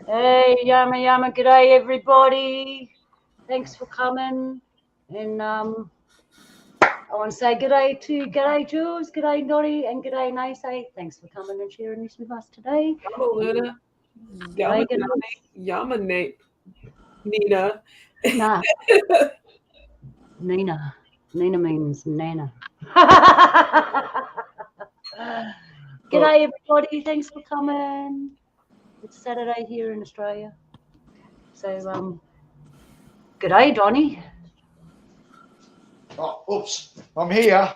Hey, yama yama, g'day everybody. Thanks for coming. And I want to say g'day Jules, g'day Donny, and g'day Nace. Thanks for coming and sharing this with us today. Luna. Yamanate. Nina. Nah. Nina. Nina means Nana. G'day everybody, thanks for coming. It's Saturday here in Australia. So g'day Donny. Oh, oops, I'm here.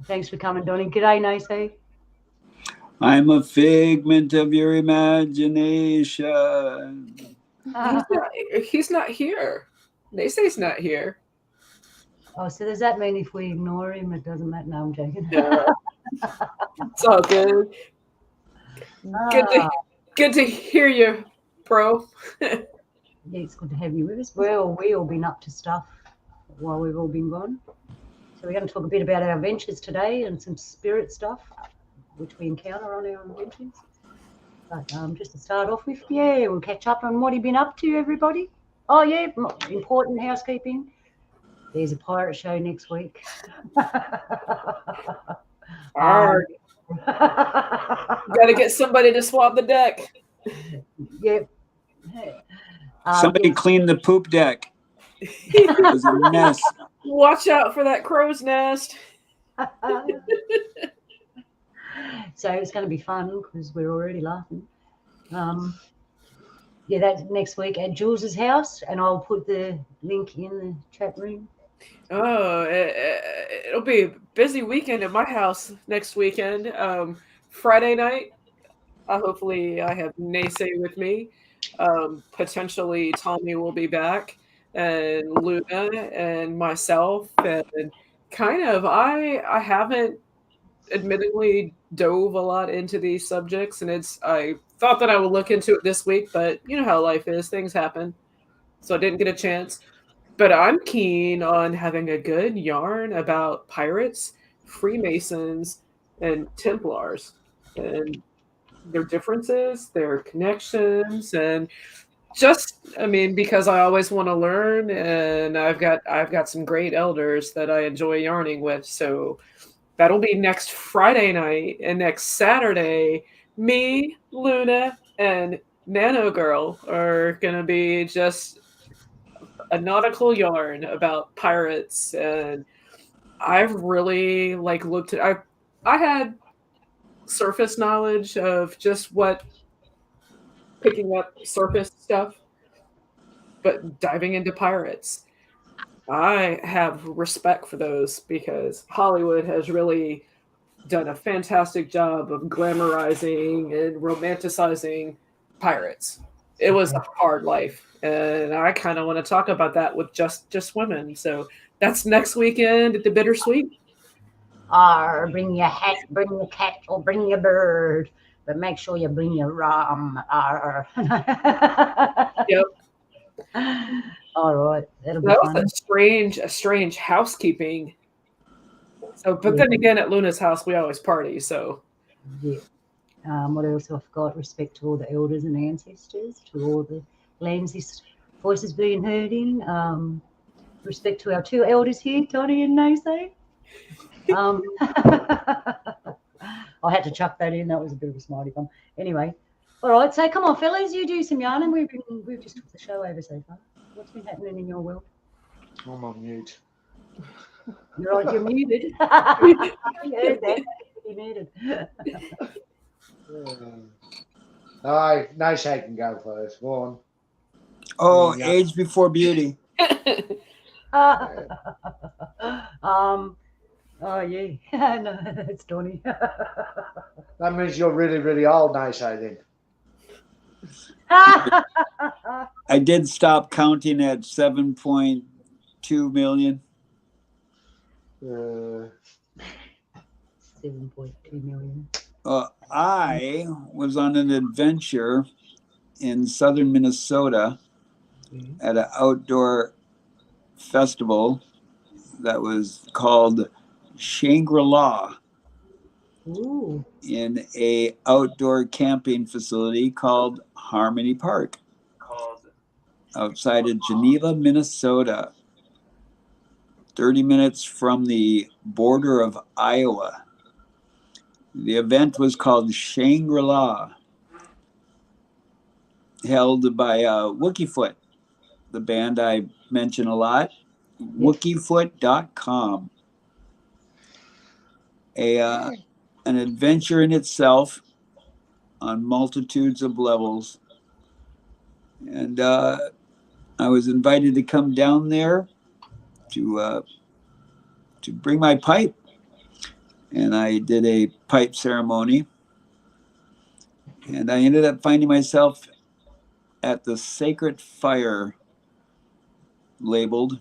Thanks for coming, Donny. G'day, Nace. I'm a figment of your imagination. He's not here. Nace's not here. Oh, so does that mean if we ignore him, it doesn't matter? No, I'm joking. No. It's all good. Good to hear you, bro. Yeah, it's good to have you with us. Well, we all been up to stuff while we've all been gone. So we're going to talk a bit about our adventures today and some spirit stuff, which we encounter on our adventures. But just to start off with, yeah, we'll catch up on what you've been up to, everybody. Oh, yeah, important housekeeping. There's a pirate show next week. Gotta get somebody to swab the deck. Yep. Somebody clean the poop deck. It was a mess. Watch out for that crow's nest. So it's going to be fun because we're already laughing. Yeah, that's next week at Jules's house, and I'll put the link in the chat room. Oh, it'll be a busy weekend at my house next weekend. Friday night, hopefully I have Nace with me. Potentially Tommy will be back, and Luna and myself, and kind of I haven't admittedly dove a lot into these subjects, and I thought that I would look into it this week, but you know how life is, things happen, so I didn't get a chance. But I'm keen on having a good yarn about pirates, Freemasons, and Templars, and their differences, their connections, and because I always want to learn, and I've got some great elders that I enjoy yarning with. So that'll be next Friday night, and next Saturday, me, Luna, and Nano Girl are gonna be just a nautical yarn about pirates, and I've really looked at. I had surface knowledge of just picking up surface stuff, but diving into pirates, I have respect for those because Hollywood has really done a fantastic job of glamorizing and romanticizing pirates. It was a hard life, and I kind of want to talk about that with just women. So that's next weekend at the Bittersweet. Bring your hat, bring your cat, or bring your bird, but make sure you bring your rum. Yep. All right, that'll be That fun. was a strange housekeeping. So, but then again, at Luna's house, we always party. So, yeah. What else I've got? Respect to all the elders and ancestors, to all the lands this voice is being heard in. respect to our two elders here, Donny and Naysay. I had to chuck that in. That was a bit of a smarty bum. Anyway, all right. So come on, fellas, you do some yarning. We've just took the show over so far. What's been happening in your world? I'm on mute. You're right. You're muted. I heard that. You're muted. Aye, nice I can go first. Go on. Oh, age before beauty. Oh yeah, no, it's Donny. That means you're really, really old, nice I then. I did stop counting at 7.2 million. 7.2 million. I was on an adventure in southern Minnesota at an outdoor festival that was called Shangri-La. Ooh. In a outdoor camping facility called Harmony Park outside of Geneva, Minnesota, 30 minutes from the border of Iowa. The event was called Shangri-La, held by Wookiefoot, the band I mention a lot, wookiefoot.com. An adventure in itself on multitudes of levels. And I was invited to come down there to bring my pipe. And I did a pipe ceremony. And I ended up finding myself at the Sacred Fire labeled.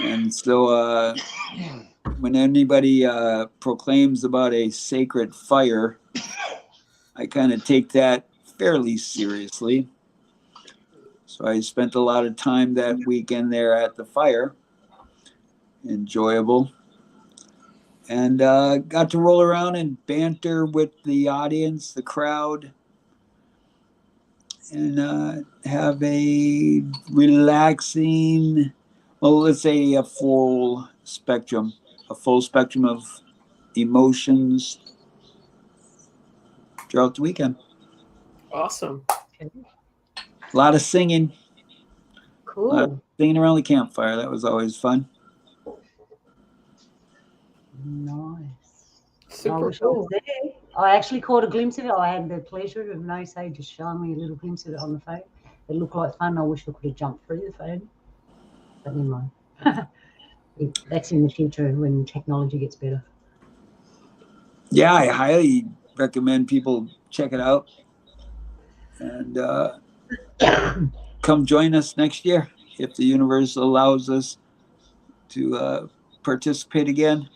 And so when anybody proclaims about a sacred fire, I kind of take that fairly seriously. So I spent a lot of time that weekend there at the fire. Enjoyable. And got to roll around and banter with the audience, the crowd, and have a relaxing, well, let's say a full spectrum of emotions throughout the weekend. Awesome. Okay. A lot of singing. Cool. A lot of singing around the campfire. That was always fun. Nice. Super I wish I cool. was there. I actually caught a glimpse of it. I had the pleasure of Naysay just showing me a little glimpse of it on the phone. It looked like fun. I wish I could have jumped through the phone. But never mind. That's in the future when technology gets better. Yeah, I highly recommend people check it out. And come join us next year if the universe allows us to participate again.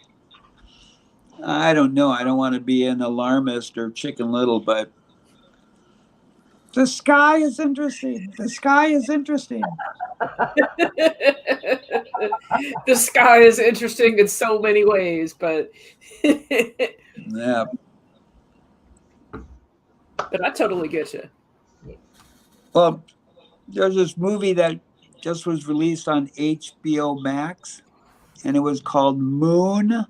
I don't know. I don't want to be an alarmist or Chicken Little, but the sky is interesting. The sky is interesting. The sky is interesting in so many ways, but Yeah. but I totally get you. Well, there's this movie that just was released on HBO Max, and it was called Moon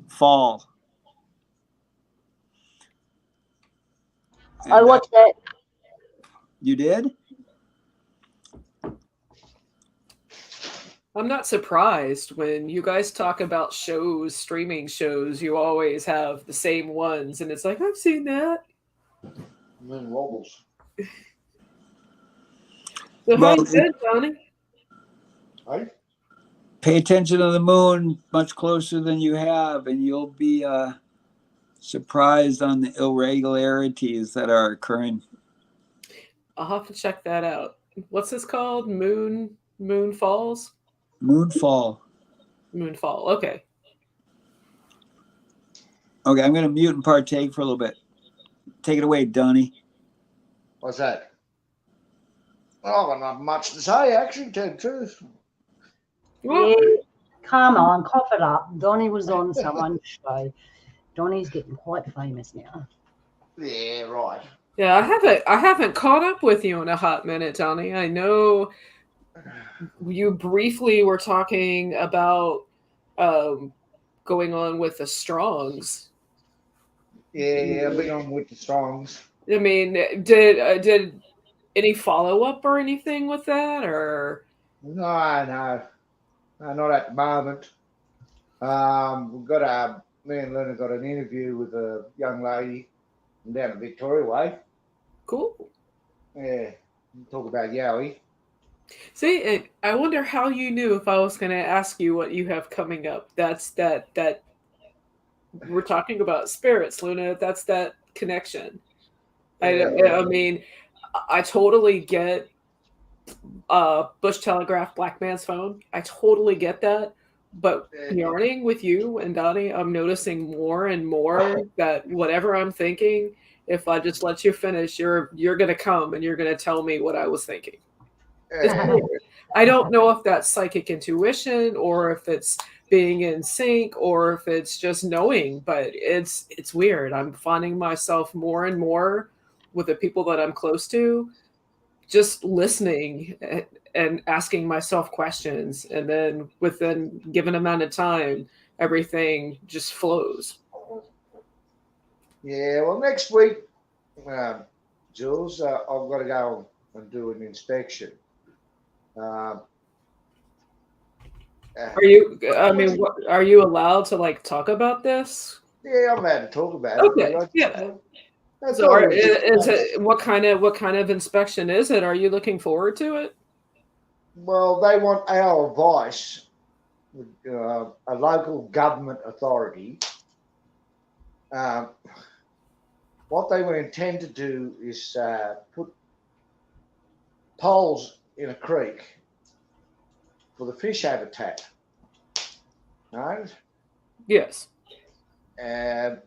Fall. I watched that. You did? I'm not surprised when you guys talk about shows, streaming shows, you always have the same ones, and it's like, I've seen that. Moon wobbles. So how Well, you been, Donny? Hey? Pay attention to the moon much closer than you have, and you'll be surprised on the irregularities that are occurring. I'll have to check that out. What's this called? Moon Falls? Moonfall. Moonfall. Okay. Okay, I'm going to mute and partake for a little bit. Take it away, Donny. What's that? Oh, I've not much to say, actually, to tell the truth. Yeah, come on, cough it up. Donny was on someone's show. Donny's getting quite famous now. Yeah, right. Yeah, I haven't caught up with you in a hot minute, Donny. I know You briefly were talking about going on with the Strongs. Yeah, I've been on with the Strongs. I mean, did any follow up or anything with that, or No, not at the moment. We've got me and Luna got an interview with a young lady down at Victoria Way. cool? Yeah, talk about Yowie. See, I wonder how you knew if I was going to ask you what you have coming up. That's that we're talking about spirits, Luna. That's that connection. Yeah. I mean, I totally get Bush Telegraph Black Man's Phone. I totally get that. But yarning with you and Donnie, I'm noticing more and more that whatever I'm thinking, if I just let you finish, you're gonna come and you're gonna tell me what I was thinking. It's Yeah. weird. I don't know if that's psychic intuition or if it's being in sync or if it's just knowing, but it's weird. I'm finding myself more and more with the people that I'm close to, just listening and asking myself questions, and then within given amount of time, everything just flows. Yeah, well, next week, Jules, I've got to go and do an inspection. Uh, Are you? I mean, are you allowed to like talk about this? yeah, I'm allowed to talk about it. Okay, But yeah. I So, thought it was is it what kind of inspection is it? Are you looking forward to it? well, they want our advice, a local government authority. Um, what they would intend to do is put poles in a creek for the fish habitat, right? Yes. And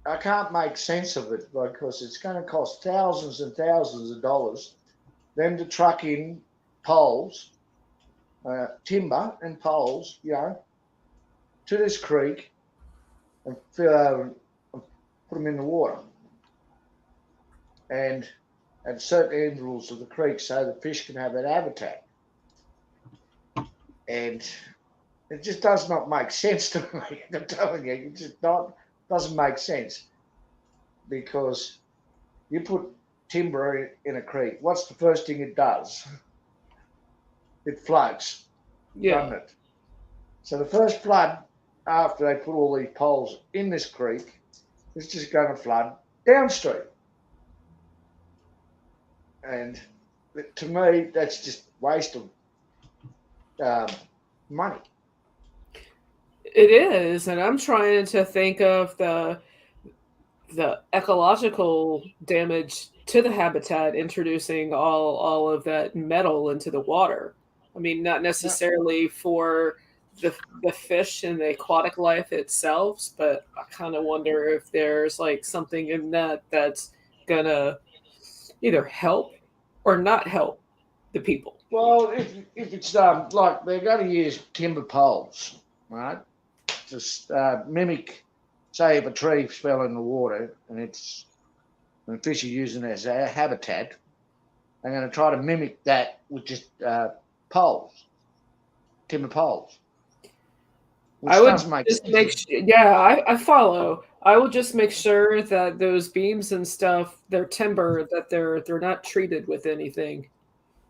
I can't make sense of it because it's going to cost thousands and thousands of dollars them to truck in poles, timber and poles, to this creek and put them in the water. And at certain intervals of the creek so the fish can have that habitat. And it just does not make sense to me. I'm telling you, it just doesn't make sense because you put timber in a creek. What's the first thing it does? It floods, doesn't it? So the first flood after they put all these poles in this creek is just going to flood downstream. And to me, that's just waste of money. It is, and I'm trying to think of the ecological damage to the habitat, introducing all of that metal into the water. I mean, not necessarily for the fish and the aquatic life itself, but I kind of wonder if there's like something in that that's gonna either help or not help the people. Well, if it's like they're going to use timber poles, right, to mimic, say, if a tree fell in the water and fish are using it as a habitat, they're going to try to mimic that with just poles, timber poles. Which I would does make just sense. make sure, yeah, I follow. I would just make sure that those beams and stuff, they're timber, that they're not treated with anything.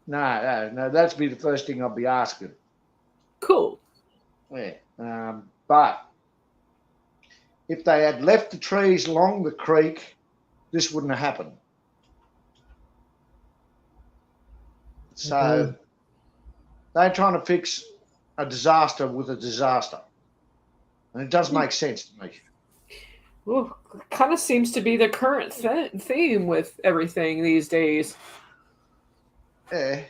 No, that'd be the first thing I'd be asking. Cool. Yeah. But if they had left the trees along the creek, this wouldn't have happened. So they're trying to fix a disaster with a disaster. And it does make sense to me. Well, kind of seems to be the current theme with everything these days. Yeah.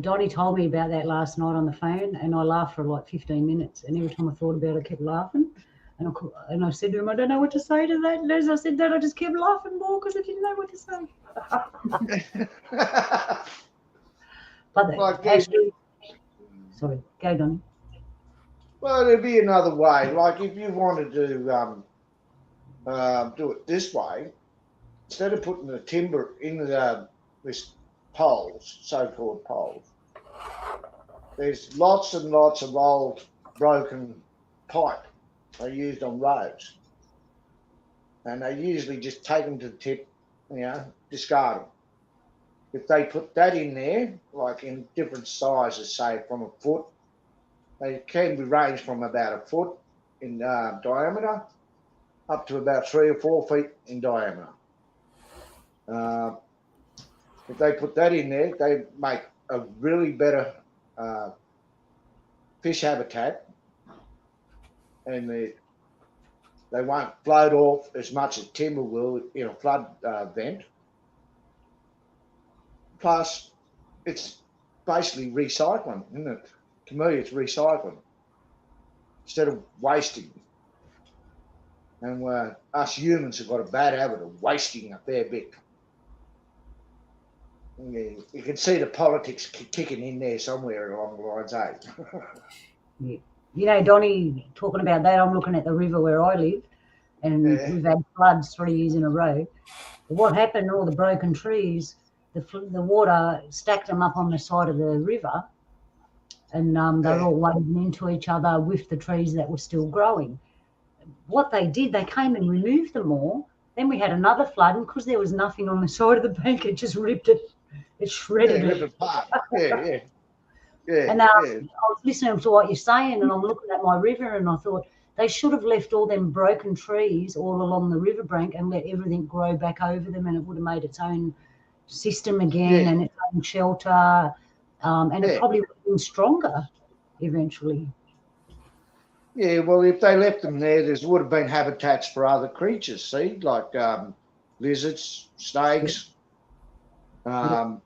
Donnie told me about that last night on the phone, and I laughed for like 15 minutes. And every time I thought about it, I kept laughing. And I said to him, I don't know what to say to that. And as I said that, I just kept laughing more because I didn't know what to say. But Like actually, sorry, go Donnie. Well, there'd be another way. Like if you wanted to do it this way, instead of putting the timber in this poles, so-called poles. There's lots and lots of old broken pipe they used on roads, and they usually just take them to the tip, discard them. If they put that in there, like in different sizes, say from a foot, they can be ranged from about a foot in diameter up to about 3 or 4 feet in diameter. If they put that in there, they make a really better fish habitat, and they won't float off as much as timber will in a flood vent. Plus, it's basically recycling, isn't it? To me, it's recycling instead of wasting. And us humans have got a bad habit of wasting a fair bit. You can see the politics kicking in there somewhere along the lines, eh? Yeah. You know, Donny, talking about that, I'm looking at the river where I live, and we've had floods 3 years in a row. But what happened, all the broken trees, the water stacked them up on the side of the river, and they were all wading into each other with the trees that were still growing. What they did, they came and removed them all. Then we had another flood, and because there was nothing on the side of the bank, it just ripped it. It shredded it. Apart. Yeah. And I was listening to what you're saying, and I'm looking at my river, and I thought they should have left all them broken trees all along the riverbank and let everything grow back over them, and it would have made its own system again and its own shelter, and it probably would have been stronger eventually. Yeah, well, if they left them there would have been habitats for other creatures, see, like lizards, snakes, small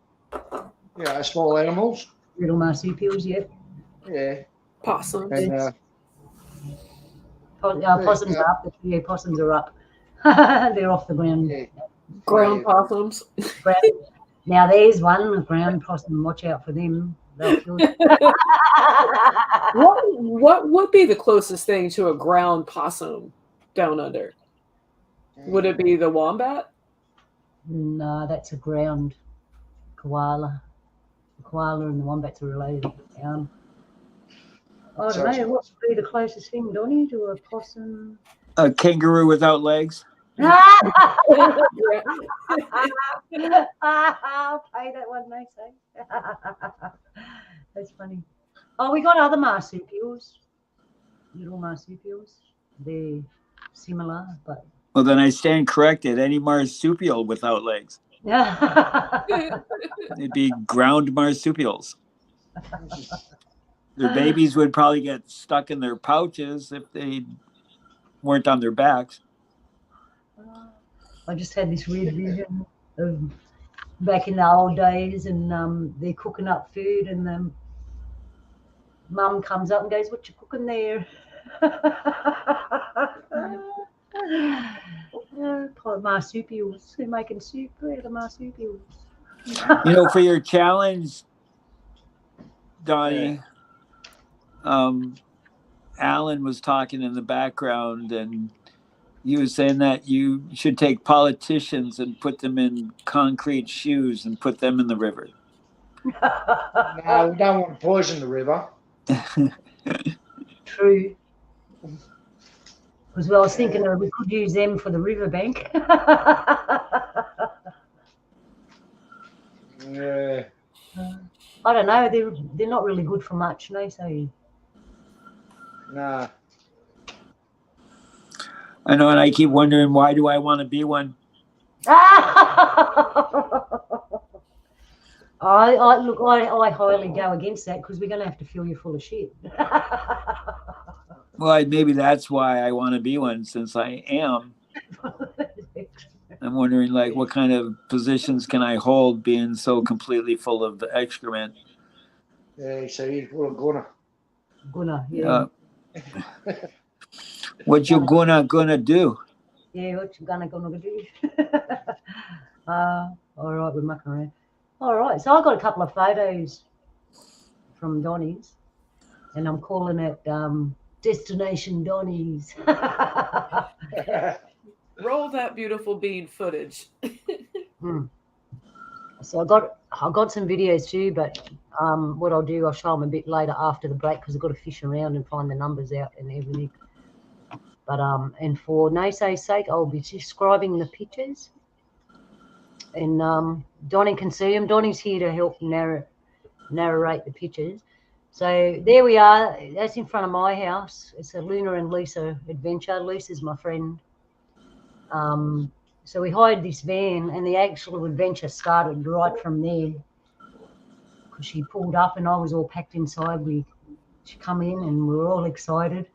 animals. Little marsupials, Yeah. Possums. And, possums are up. Yeah, possums are up. They're off the ground. Yeah. Ground possums. Now there's one, a ground possum. Watch out for them. They'll kill you. What would be the closest thing to a ground possum down under? Would it be the wombat? No, that's a ground koala. The koala and the wombats are related. I don't know. What would be the closest thing, Donny, to a possum? A kangaroo without legs. I'll pay that one, they say. That's funny. Oh, we got other marsupials. Little marsupials. They're similar, but. Well, then I stand corrected. Any marsupial without legs. They'd be ground marsupials. Their babies would probably get stuck in their pouches if they weren't on their backs. I just had this weird vision of back in the old days, and they're cooking up food, and the mum comes up and goes, "What you cooking there?" Marsupials. They're making soup. They're the marsupials. For your challenge, Donny, Alan was talking in the background, and he was saying that you should take politicians and put them in concrete shoes and put them in the river. No, we don't want to poison the river. True. Because I was thinking that we could use them for the riverbank. Yeah. I don't know. They're not really good for much, no. So. Nah. I know, and I keep wondering, why do I want to be one? I highly go against that, because we're going to have to fill you full of shit. Well, maybe that's why I want to be one, since I am. I'm wondering, what kind of positions can I hold being so completely full of excrement? Yeah, so you're full of gunner. Gunner, yeah. What you gonna do? Yeah, what you gonna do? All right, we're mucking around. All right, so I got a couple of photos from Donny's, and I'm calling it Destination Donny's. Roll that beautiful bean footage. So I got I've got some videos too, but what I'll do, I'll show them a bit later after the break because I've got to fish around and find the numbers out and everything. But and for Naysay's sake, I'll be describing the pictures, and Donny can see them. Donny's here to help narrate the pictures. So there we are. That's in front of my house. It's a Luna and Lisa adventure. Lisa's my friend. So we hired this van, and the actual adventure started right from there. Because she pulled up, and I was all packed inside. She come in, and we were all excited.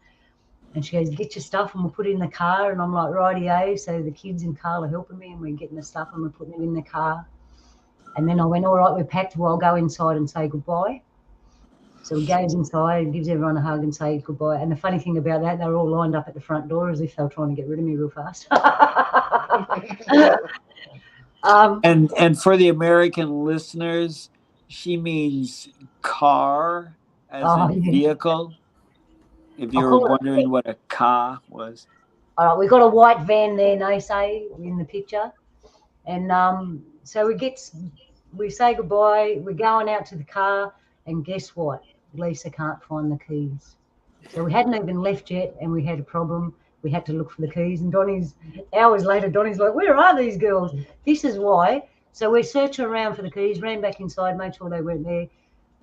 And she goes, "Get your stuff," and we'll put it in the car. And I'm like, "Rightio." So the kids in Carl are helping me, and we're getting the stuff, and we're putting it in the car. And then I went, "All right, we're packed. Well, I'll go inside and say goodbye." So he goes inside, gives everyone a hug and says goodbye. And the funny thing about that, they were all lined up at the front door as if they were trying to get rid of me real fast. And for the American listeners, she means car as a vehicle. If you were wondering what a car was. All right, we've got a white van there, Naysay, in the picture. And so we say goodbye, we're going out to the car, and guess what? Lisa can't find the keys. So we hadn't even left yet, and we had a problem. We had to look for the keys, and hours later, Donny's like, "Where are these girls?" This is why. So we're searching around for the keys, ran back inside, made sure they weren't there.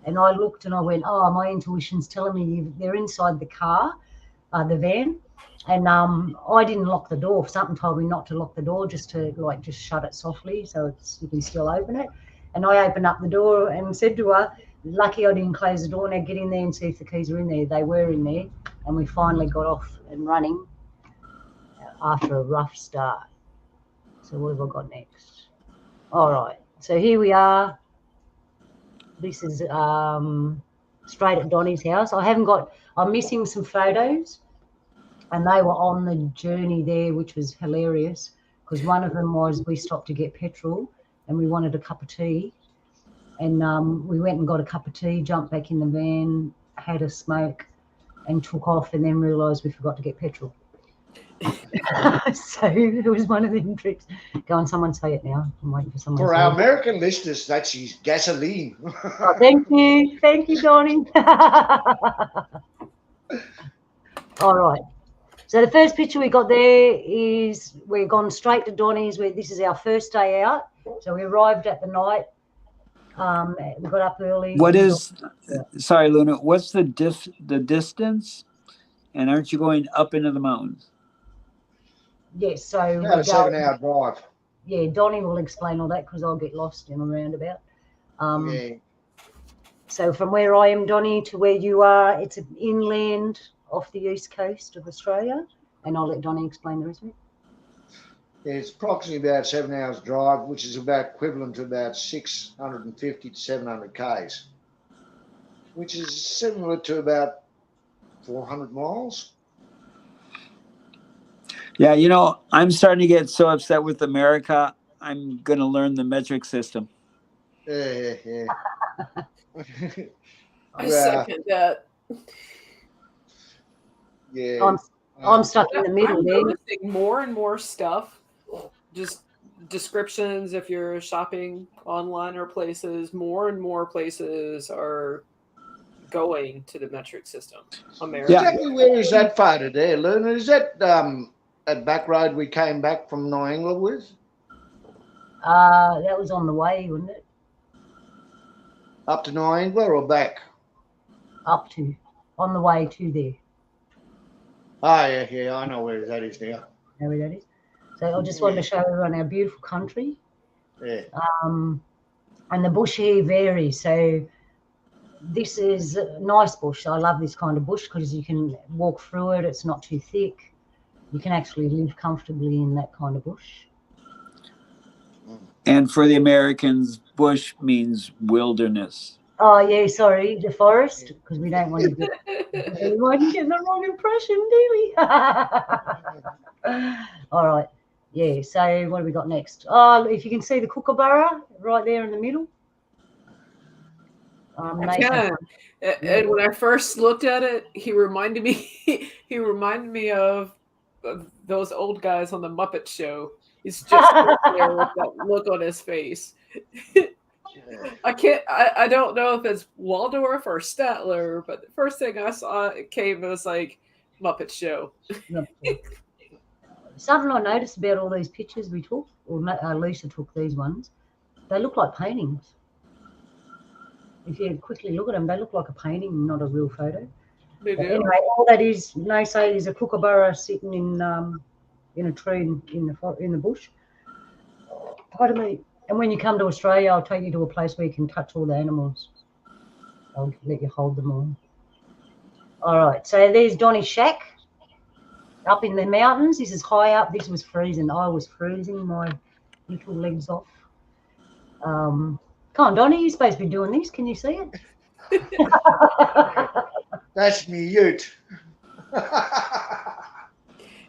And I looked and I went, "Oh, my intuition's telling me they're inside the car, the van." And I didn't lock the door. Something told me not to lock the door, just to just shut it softly so you can still open it. And I opened up the door and said to her, "Lucky I didn't close the door. Now get in there and see if the keys are in there." They were in there, and we finally got off and running after a rough start. So what have I got next? All right. So here we are. This is straight at Donny's house. I'm missing some photos, and they were on the journey there, which was hilarious because one of them was we stopped to get petrol and we wanted a cup of tea. And we went and got a cup of tea, jumped back in the van, had a smoke, and took off, and then realised we forgot to get petrol. So it was one of the tricks. Go on, someone say it now. I'm waiting for someone. For our American listeners, that's gasoline. Oh, thank you, Donny. All right. So the first picture we got there is we've gone straight to Donny's. This is our first day out. So we arrived at the night. We got up early. Sorry, Luna, what's the distance? And aren't you going up into the mountains? Yes, so about a 7-hour drive. Yeah, Donny will explain all that because I'll get lost in a roundabout. Yeah. So from where I am, Donny, to where you are, it's an inland off the east coast of Australia, and I'll let Donny explain the rest of it. Yeah, it's approximately about 7 hours drive, which is about equivalent to about 650 to 700 k's, which is similar to about 400 miles. Yeah, I'm starting to get so upset with America. I'm going to learn the metric system. Yeah. I second that. Yeah. I'm stuck in the middle there. I'm noticing more and more stuff, just descriptions if you're shopping online or places, more and more places are going to the metric system. America. Exactly where is that photo there, Luna? Is that that back road we came back from Niangla with? That was on the way, wasn't it? Up to Niangla or back? On the way to there. Oh, yeah, I know where that is now. Know where that is? So I just wanted to show everyone our beautiful country. Yeah. And the bush here varies. So this is a nice bush. I love this kind of bush because you can walk through it. It's not too thick. You can actually live comfortably in that kind of bush. And for the Americans, bush means wilderness. Oh, yeah, sorry, the forest, because we don't want to get the wrong impression, do we? All right. Yeah, so what have we got next? Oh, if you can see the kookaburra right there in the middle. I can. And when I first looked at it, he reminded me of those old guys on the Muppet Show. He's just there with that look on his face. I don't know if it's Waldorf or Statler, but the first thing I saw it came was like Muppet Show. Something I noticed about all these pictures we took, or Lisa took these ones, they look like paintings. If you quickly look at them, they look like a painting, not a real photo. They But do. anyway, all that is, they say, is a kookaburra sitting in a tree in the bush. Pardon me. And when you come to Australia, I'll take you to a place where you can touch all the animals. I'll let you hold them all. All right, so there's Donny's shack up in the mountains. This is high up. This was freezing. I was freezing my little legs off. Come on, Donny, you're supposed to be doing this. Can you see it? That's me ute.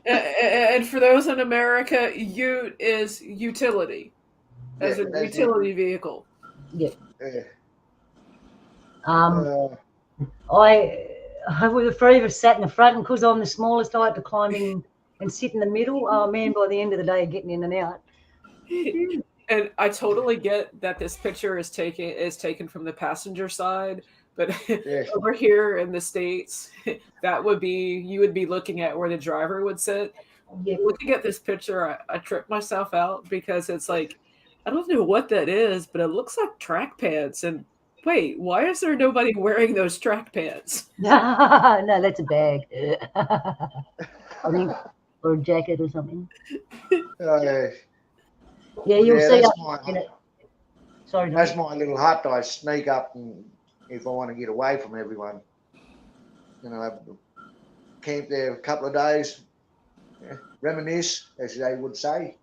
And for those in America, ute is utility, as a utility vehicle. Yeah. Yeah. I was three of us sat in the front, and because I'm the smallest, I had to climb in and sit in the middle. Oh man, by the end of the day, getting in and out. And I totally get that this picture is taken from the passenger side, but over here in the States, that would be, you would be looking at where the driver would sit. Yeah. Looking at this picture, I tripped myself out because it's like, I don't know what that is, but it looks like track pants. And wait, why is there nobody wearing those track pants? No, that's a bag. I think, or a jacket or something. Yeah, you'll see. Sorry, that's my little hut. I sneak up, and if I want to get away from everyone, I camp there a couple of days, reminisce, as they would say.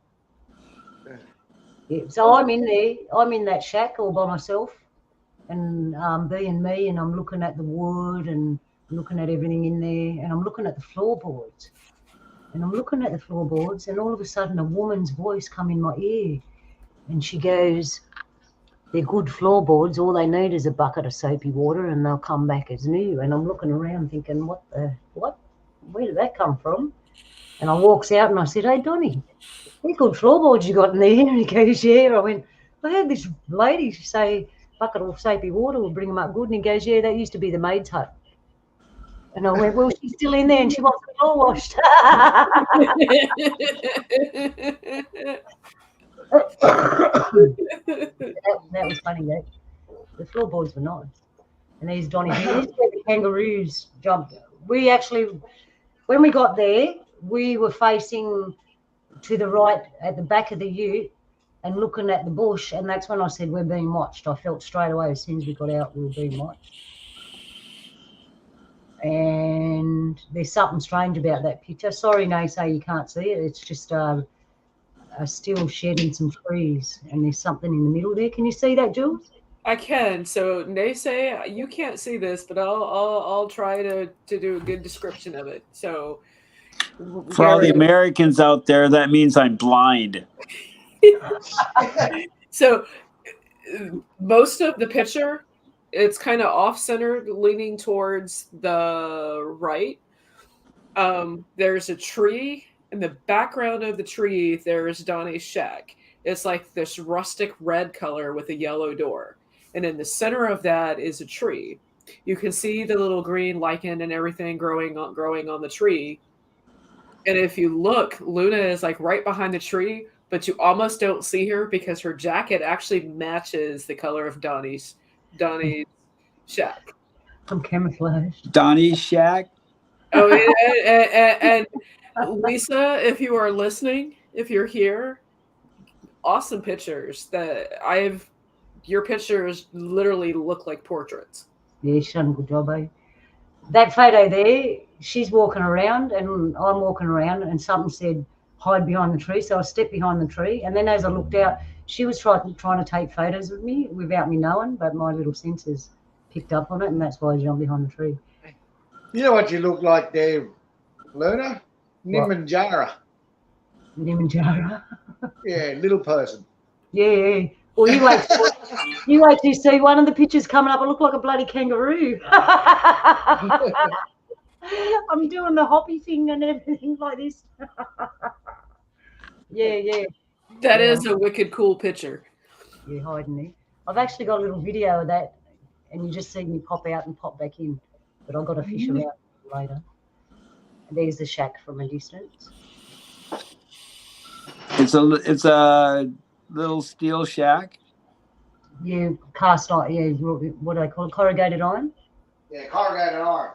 Yeah, so I'm in there. I'm in that shack all by myself, and being me, and I'm looking at the wood and looking at everything in there, and I'm looking at the floorboards. And I'm looking at the floorboards, and all of a sudden a woman's voice come in my ear, and she goes, "They're good floorboards. All they need is a bucket of soapy water, and they'll come back as new." And I'm looking around thinking, what? Where did that come from? And I walks out, and I said, "Hey, Donny, they're good floorboards you got in there." And he goes, "Yeah." I went, "I heard this lady say bucket of soapy water will bring them up good." And he goes, "Yeah, that used to be the maid's hut." And I went, "Well, she's still in there and she wants the floor washed." that was funny, though. The floorboards were nice. And these Donny, this is where the kangaroos jumped. We actually, when we got there, we were facing to the right at the back of the ute and looking at the bush. And that's when I said, we're being watched. I felt straight away as soon as we got out, we were being watched. And there's something strange about that picture. Sorry, Naysay, you can't see it. It's just a still shed in some trees, and there's something in the middle there. Can you see that, Jules? I can. So Naysay, you can't see this, but I'll try to do a good description of it. So for all the Americans out there, that means I'm blind. So most of the picture, it's kind of off-centered, leaning towards the right. There's a tree. In the background of the tree, there's Donny's shack. It's like this rustic red color with a yellow door. And in the center of that is a tree. You can see the little green lichen and everything growing on the tree. And if you look, Luna is like right behind the tree, but you almost don't see her because her jacket actually matches the color of Donny's shack. I'm camouflaged. Donny's shack? Oh, and Lisa, if you are listening, if you're here, awesome pictures. Your pictures literally look like portraits. Yeah, she's done a good job, eh? That photo there, she's walking around and I'm walking around, and something said, hide behind the tree. So I stepped behind the tree, and then as I looked out, she was trying to take photos of me without me knowing, but my little sensors picked up on it, and that's why I jumped behind the tree. You know what you look like there, Luna? Nimanjara. Nimanjara? Yeah, little person. Yeah. Well, you wait till you see one of the pictures coming up. I look like a bloody kangaroo. I'm doing the hoppy thing and everything like this. Yeah. That is a wicked cool picture. Yeah, hiding there. I've actually got a little video of that, and you just see me pop out and pop back in. But I've got to fish around later. And there's the shack from a distance. It's a little steel shack. You cast iron, yeah, what do they call it? Corrugated iron? Yeah, corrugated iron.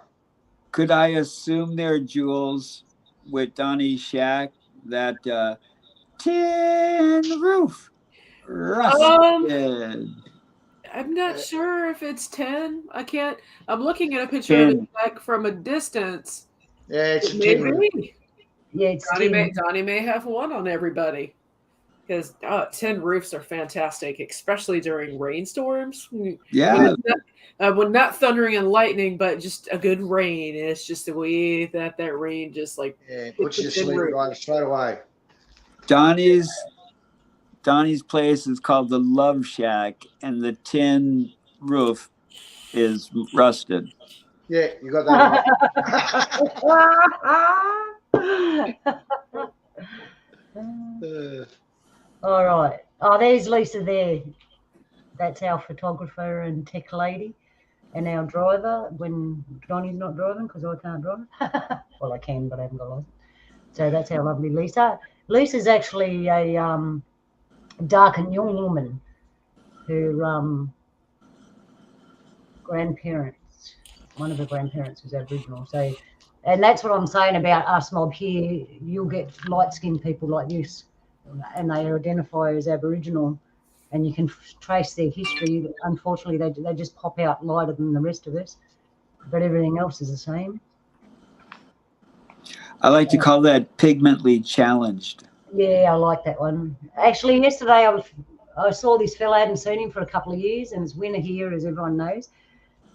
Could I assume there, Jules, with Donnie's shack, that tin roof rusted? I'm not sure if it's 10. I can't. I'm looking at a picture of it back from a distance. Yeah, it's Maybe. 10. Yeah, it's Donnie may have one on everybody. Because tin roofs are fantastic, especially during rainstorms. Yeah. When not thundering and lightning, but just a good rain. And it's just the way that rain just like puts you to sleep right straight away. Donnie's place is called the Love Shack, and the tin roof is rusted. Yeah, you got that right. All right. Oh, there's Lisa there. That's our photographer and tech lady, and our driver when Donnie's not driving because I can't drive. Well, I can, but I haven't got a license. So that's our lovely Lisa. Lisa's actually a dark and young woman. Her grandparents, one of her grandparents was Aboriginal. So, and that's what I'm saying about us mob here. You'll get light-skinned people like this, and they identify as Aboriginal, and you can trace their history. Unfortunately, they just pop out lighter than the rest of us, but everything else is the same. I like to call that pigmentally challenged. Yeah, I like that one. Actually, yesterday I saw this fella. I hadn't seen him for a couple of years, and it's winter here, as everyone knows.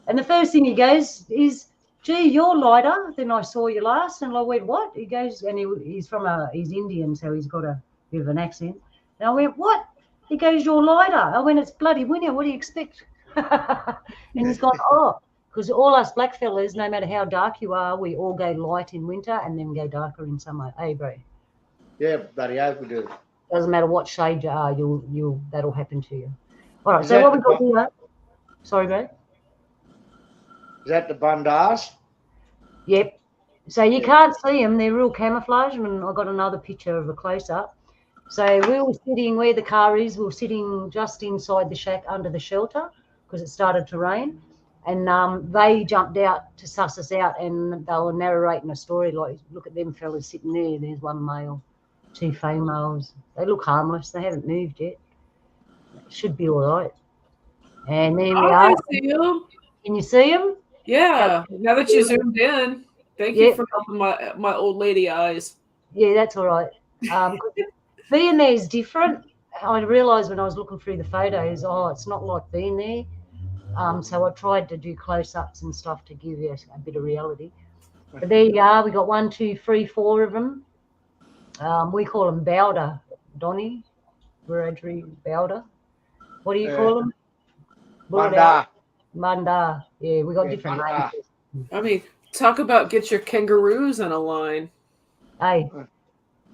And the first thing he goes is, "Gee, you're lighter than I saw you last." And I went, "What?" He goes, and he's Indian, so he's got a bit of an accent. And I went, "What?" He goes, "You're lighter." I went, "It's bloody winter. What do you expect?" And he's gone, "Oh, because all us black fellas, no matter how dark you are, we all go light in winter and then go darker in summer." Hey, bro. Yeah, bloody hope we do. Doesn't matter what shade you are, you'll that'll happen to you. All right. So what we got here? Sorry, bro. Is that the Bundas? Yep. So you can't see them; they're real camouflage. And I got another picture of a close up. So we were sitting where the car is. We were sitting just inside the shack under the shelter because it started to rain, and they jumped out to suss us out, and they were narrating a story like, "Look at them fellas sitting there. There's one male, 2 females. They look harmless. They haven't moved yet. Should be all right." And there we are. I see them. Can you see them? Yeah. Now that you zoomed in, thank you for helping my old lady eyes. Yeah, that's all right. Being there is different. I realised when I was looking through the photos, it's not like being there. So I tried to do close-ups and stuff to give you a bit of reality. But there you are. We got 1, 2, 3, 4 of them. We call them Bowder, Donny, Wiradjuri Bowder. What do you call them? Munda. Yeah, we got different names. I mean, talk about get your kangaroos in a line. Hey.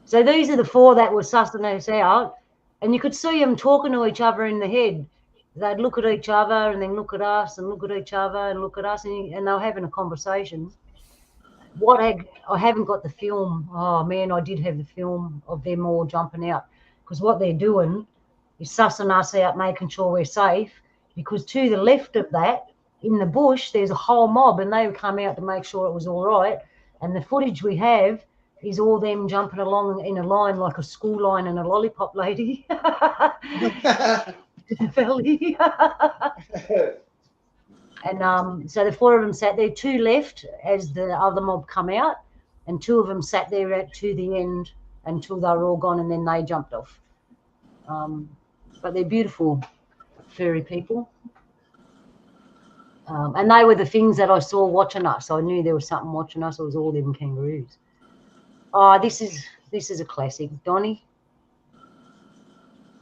So these are the 4 that were sussing us out, and you could see them talking to each other in the head. They'd look at each other and then look at us and look at each other and look at us, and they were having a conversation. I haven't got the film. Oh, man, I did have the film of them all jumping out, because what they're doing is sussing us out, making sure we're safe, because to the left of that, in the bush, there's a whole mob, and they would come out to make sure it was all right. And the footage we have is all them jumping along in a line like a school line and a lollipop lady. Belly. And so the 4 of them sat there, 2 left as the other mob come out, and 2 of them sat there to the end until they were all gone, and then they jumped off. But they're beautiful furry people. And they were the things that I saw watching us. I knew there was something watching us. It was all them kangaroos. Oh, this is a classic. Donny.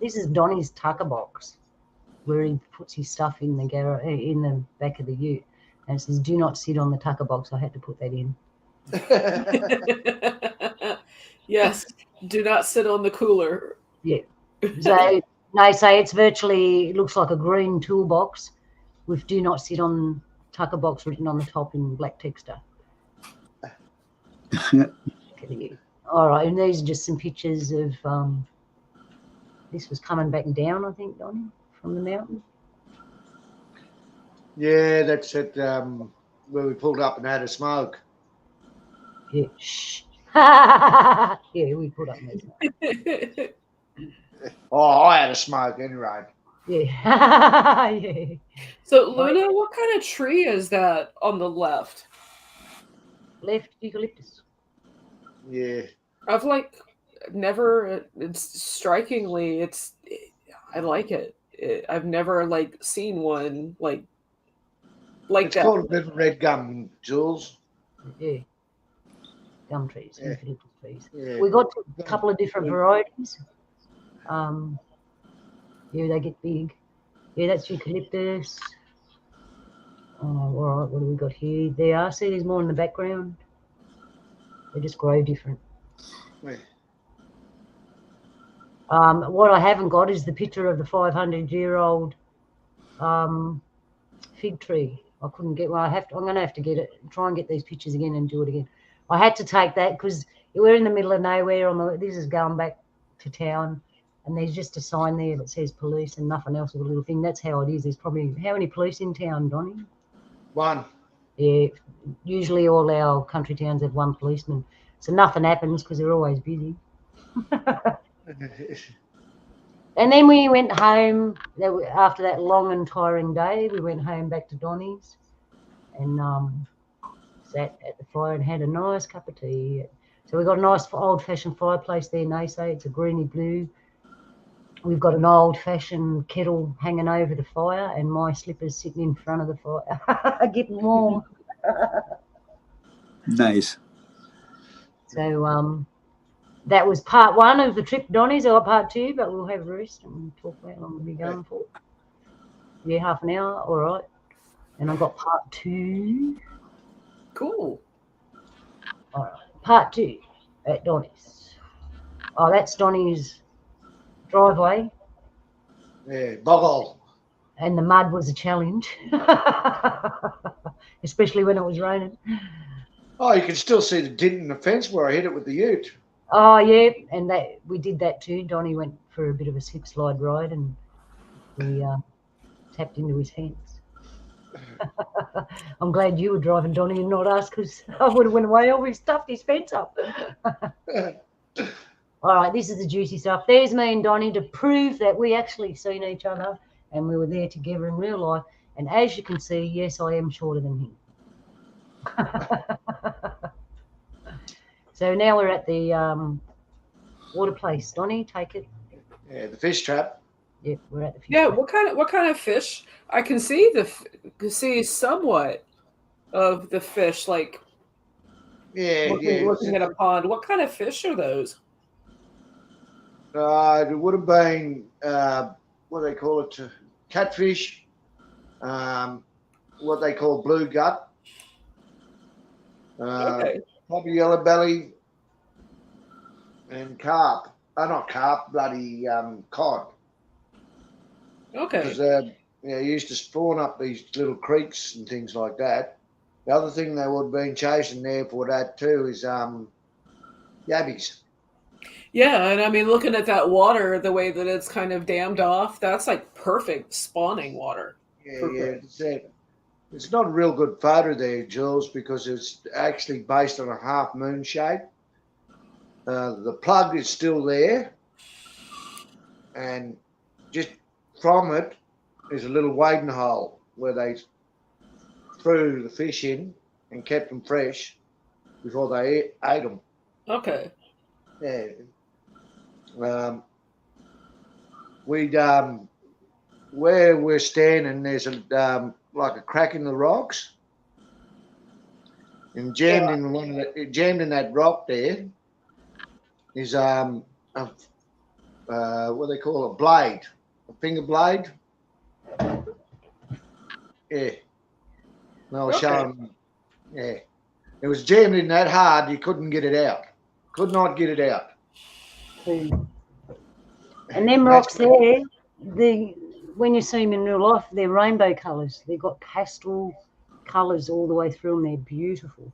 This is Donny's tucker box, where he puts his stuff in the back of the ute, and it says, "Do not sit on the tucker box." I had to put that in. Yes, do not sit on the cooler. Yeah. So No, say it's virtually, it looks like a green toolbox with "Do not sit on tucker box" written on the top in black texture. All right, and these are just some pictures of. This was coming back down, I think, Donny, from the mountain. Yeah, that's it. Where we pulled up and had a smoke. Yeah. Shh. Yeah, we put up there. Oh, I had a smoke anyway. Yeah. Yeah. So, Luna, what kind of tree is that on the left? Left eucalyptus. Yeah. I've never. It's strikingly. I like it. I've never seen one like It's that. called a bit of red gum, Jules. Yeah. Gum trees, eucalyptus trees. Yeah. We got a couple of different varieties. Yeah, they get big. Yeah, that's eucalyptus. Oh, all right, what do we got here? There are. See, there's more in the background. They just grow different. Yeah. What I haven't got is the picture of the 500-year-old fig tree. I couldn't get one. I'm going to have to get it. Try and get these pictures again and do it again. I had to take that because we're in the middle of nowhere. This is going back to town, and there's just a sign there that says police and nothing else with a little thing. That's how it is. There's probably how many police in town, Donny? One. Yeah. Usually all our country towns have one policeman, so nothing happens because they're always busy. And then we went home after that long and tiring day. We went home back to Donny's and sat at the fire and had a nice cup of tea. So we've got a nice old-fashioned fireplace there, Naysay. It's a greeny blue. We've got an old-fashioned kettle hanging over the fire and my slippers sitting in front of the fire, getting warm. Nice. So that was part one of the trip, Donny's, or part two, but we'll have a rest and talk about how long we'll be going for. Yeah, half an hour, all right. And I've got part two. Cool. All right, part two at Donny's. Oh, that's Donny's driveway. Yeah, boggle. And the mud was a challenge, especially when it was raining. Oh, you can still see the dent in the fence where I hit it with the ute. Oh, yeah, and we did that too. Donny went for a bit of a slip slide ride and we tapped into his fence. I'm glad you were driving, Donny, and not us, because I would have went away over. He stuffed his fence up. All right, this is the juicy stuff. There's me and Donny to prove that we actually seen each other and we were there together in real life. And as you can see, yes, I am shorter than him. So now we're at the water place. Donny, take it. Yeah, the fish trap. Yep, we're at the fish Yeah, trap. what kind of fish? I can see somewhat of the fish, looking at a pond. What kind of fish are those? It would have been what they call it, catfish. What they call blue gut. Okay. Probably yellow belly and carp. Not carp, bloody cod. Okay. Because used to spawn up these little creeks and things like that. The other thing they would have been chasing there for that too is yabbies. Yeah, and I mean, looking at that water, the way that it's kind of dammed off, that's like perfect spawning water. Yeah. It's not a real good photo there, Jules, because it's actually based on a half moon shape. The plug is still there, and just from it is a little wading hole where they threw the fish in and kept them fresh before they ate them. Okay. Yeah. Where we're standing, there's like a crack in the rocks, and jammed in that rock there is what they call a blade, a finger blade. Yeah. No, Okay. showing. Yeah. It was jammed in that hard you couldn't get it out. Could not get it out. And them rocks there, when you see them in real life, they're rainbow colours. They've got pastel colours all the way through them. They're beautiful.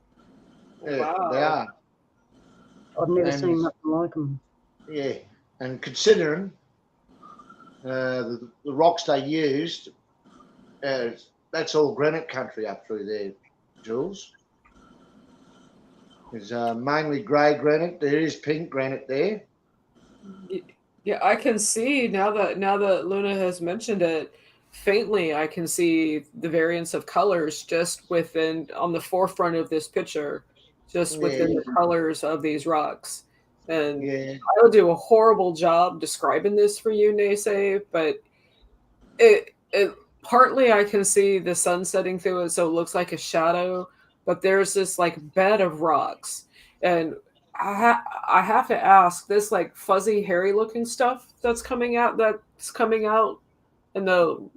Yeah, Wow. they are. I've never And- seen nothing like them. Yeah, and considering the rocks they used, that's all granite country up through there, Jules. There's mainly grey granite. There is pink granite there. Yeah, I can see now that Luna has mentioned it faintly. I can see the variance of colors just within on the forefront of this picture, just within the colors of these rocks. And Yeah, I will do a horrible job describing this for you, Naysay, but it partly I can see the sun setting through it, so it looks like a shadow. But there's this like bed of rocks, and I have to ask this like fuzzy, hairy looking stuff that's coming out in the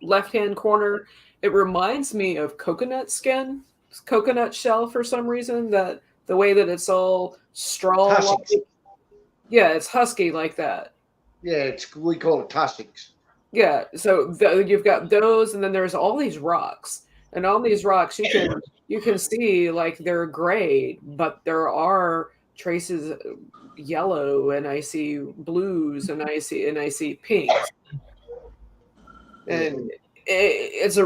left hand corner. It reminds me of coconut skin, coconut shell for some reason. That the way that it's all straw. tussocks. Yeah, it's husky like that. Yeah, we call it tussocks. Yeah, so you've got those, and then there's all these rocks, and on these rocks you can see like they're gray, but there are traces of yellow, and I see blues, and I see pinks, and it's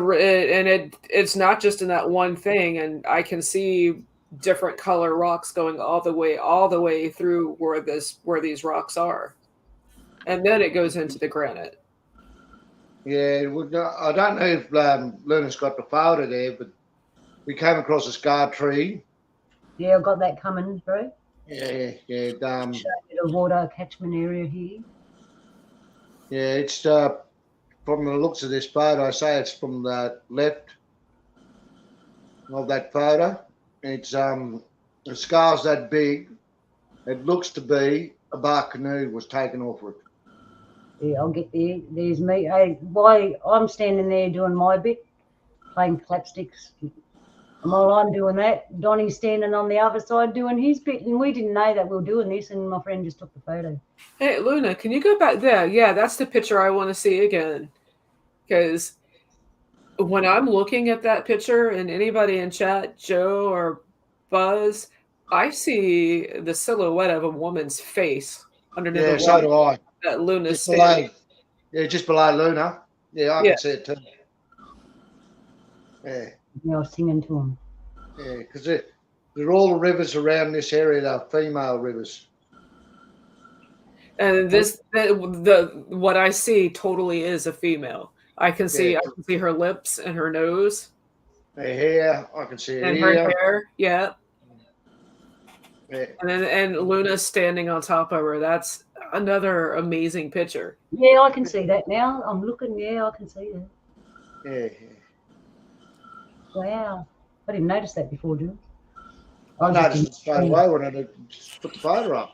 not just in that one thing, and I can see different color rocks going all the way through where these rocks are, and then it goes into the granite. Yeah, I don't know if Luna's got the photo there, but we came across a scar tree. Yeah, I've got that coming, bro. Yeah. Show a bit of water catchment area here. Yeah, it's from the looks of this photo, I say it's from the left of that photo. It's the scar's that big. It looks to be a bark canoe was taken off it. Yeah, I'll get there. There's me. Why I'm standing there doing my bit, playing slapsticks. And while I'm doing that, Donny's standing on the other side doing his bit, and we didn't know that we were doing this, and my friend just took the photo. Hey, Luna, can you go back there? Yeah, that's the picture I want to see again. Because when I'm looking at that picture, and anybody in chat, Joe or Buzz, I see the silhouette of a woman's face underneath Yeah, the so do I. that Luna's Just standing. just below Luna. Yeah, I can see it too. Yeah. I was singing to him. Yeah, because they're all the rivers around this area. They're female rivers. And what I see totally is a female. I can see her lips and her nose. Her hair, I can see and her hair. Yeah. Yeah. And Luna's standing on top of her. That's another amazing picture. Yeah, I can see that now. I'm looking. Yeah, I can see that. Yeah. Wow. I didn't notice that before, did I noticed it straight away when I took the photo up.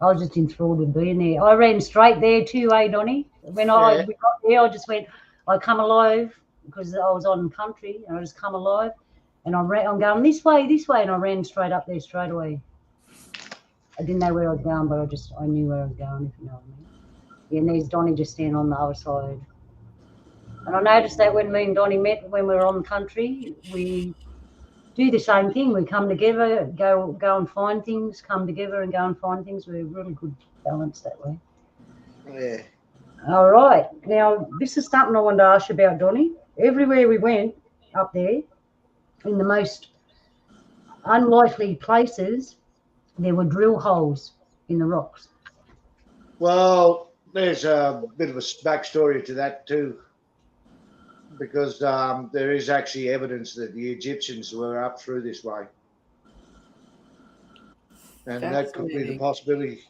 I was just enthralled with being there. I ran straight there too, Donny? When we got there, I just went, I come alive because I was on country, and I just come alive, and I'm going this way, and I ran straight up there straight away. I didn't know where I was going, but I knew where I was going, if you know what I mean. Yeah, and there's Donny just standing on the other side. And I noticed that when me and Donny met when we were on country, we do the same thing. We come together, go and find things, come together and go and find things. We're really good balance that way. Yeah. All right. Now, this is something I wanted to ask you about, Donny. Everywhere we went up there, in the most unlikely places, there were drill holes in the rocks. Well, there's a bit of a backstory to that too, because there is actually evidence that the Egyptians were up through this way. And that could be the possibility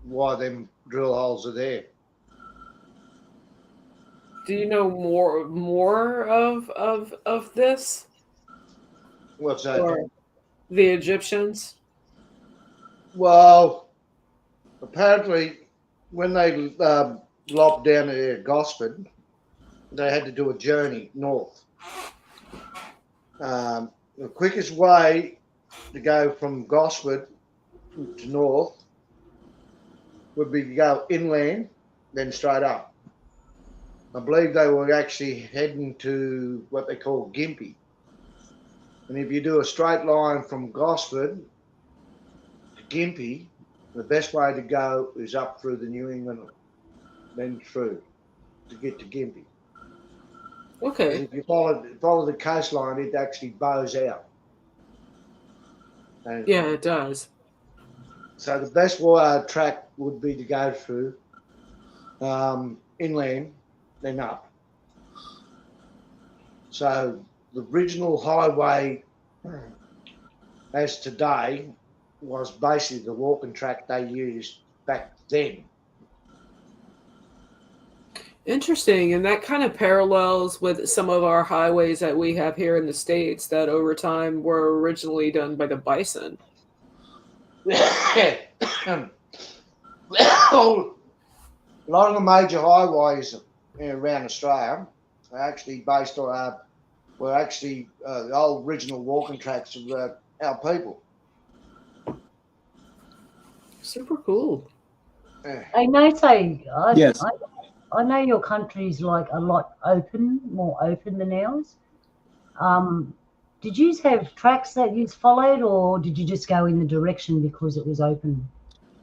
why them drill holes are there. Do you know more of this? What's that? Or the Egyptians? Well, apparently when they lopped down to Gosford, they had to do a journey north. The quickest way to go from Gosford to north would be to go inland, then straight up. I believe they were actually heading to what they call Gympie. And if you do a straight line from Gosford to Gympie, the best way to go is up through the New England, then through to get to Gympie. Okay. If you follow the coastline, it actually bows out. And Yeah, it does. so the best track would be to go through inland, then up. So the original highway, as today, was basically the walking track they used back then. Interesting. And that kind of parallels with some of our highways that we have here in the States that over time were originally done by the bison. A lot of the major highways around Australia are actually based on were actually the old original walking tracks of our people. Super cool. I know, say, Yes. I know your country's like a lot more open than ours. Did you have tracks that you followed, or did you just go in the direction because it was open?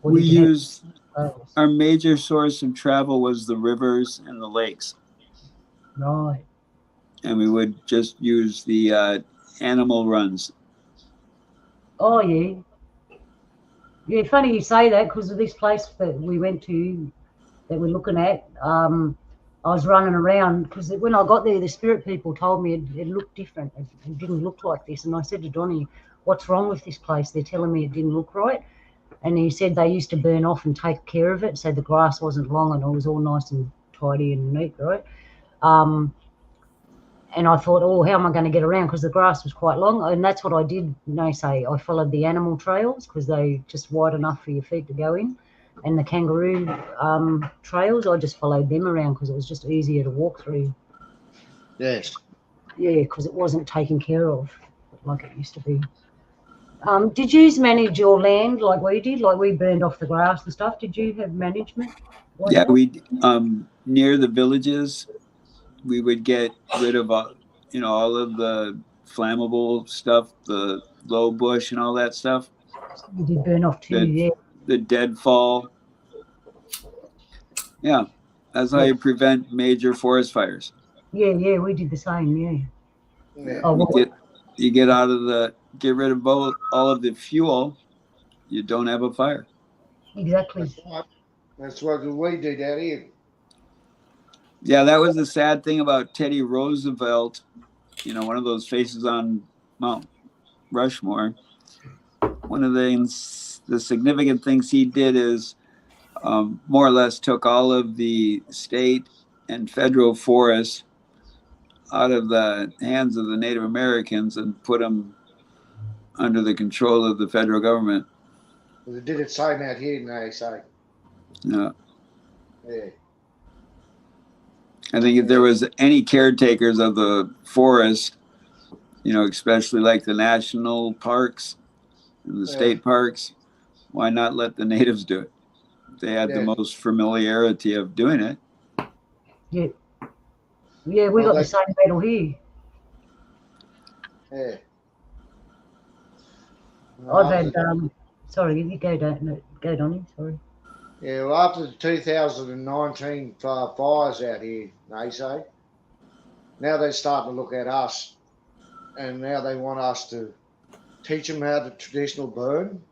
Or We did you have used trails? our major source of travel was the rivers and the lakes, Right. and we would just use the animal runs. Oh, yeah. Yeah, funny you say that because of this place that we went to that we're looking at. I was running around because when I got there, the spirit people told me it looked different. It didn't look like this. And I said to Donny, what's wrong with this place? They're telling me it didn't look right. And he said they used to burn off and take care of it, so the grass wasn't long and it was all nice and tidy and neat, right? And I thought, oh, how am I going to get around? Because the grass was quite long. And that's what I did, I followed the animal trails because they just wide enough for your feet to go in. And the kangaroo trails, I just followed them around because it was just easier to walk through. Yes. Yeah, because it wasn't taken care of like it used to be. Did you manage your land like we did? Like we burned off the grass and stuff. Did you have management? Like Yeah, that? we near the villages, we would get rid of all of the flammable stuff, the low bush and all that stuff. You did burn off too, yeah. The deadfall. Yeah, that's how you prevent major forest fires. Yeah, we did the same, yeah. Yeah. Oh, well, You get rid of all of the fuel, you don't have a fire. exactly. That's right. That's what we did out here. Yeah, that was the sad thing about Teddy Roosevelt, one of those faces on Mount Rushmore. One of the significant things he did is more or less took all of the state and federal forests out of the hands of the Native Americans and put them under the control of the federal government. Well, they did it same out here, they say. Yeah. Yeah. I think if there was any caretakers of the forest, especially like the national parks and the state parks, why not let the natives do it? They had the most familiarity of doing it. Yeah. Yeah, we got the same medal here. Yeah. I've had, sorry, you go, Donny, sorry. Yeah, well, after the 2019 fires out here, they say, now they're starting to look at us, and now they want us to teach them how to traditional burn.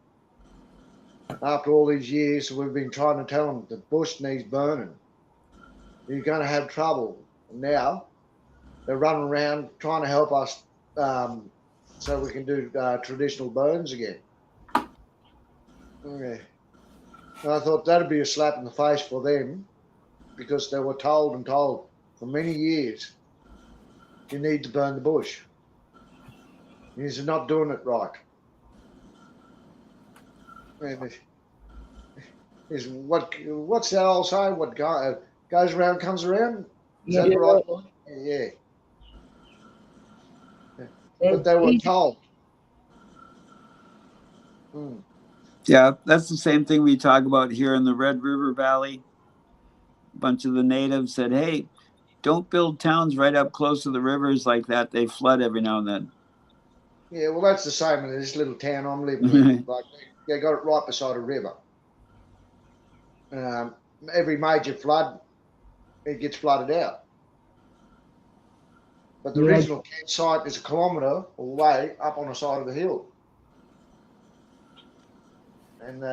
After all these years, we've been trying to tell them the bush needs burning. You're going to have trouble. And now they're running around trying to help us so we can do traditional burns again. Okay. And I thought that'd be a slap in the face for them because they were told for many years, you need to burn the bush. You're not doing it right. And what's that old saying? What goes around comes around? Is that the right one? Yeah. But they were told. Yeah, that's the same thing we talk about here in the Red River Valley. A bunch of the natives said, hey, don't build towns right up close to the rivers like that. They flood every now and then. Yeah, well, that's the same in this little town I'm living in. Like, they got it right beside a river. Every major flood, it gets flooded out. But the original campsite is 1 kilometre away up on the side of the hill. And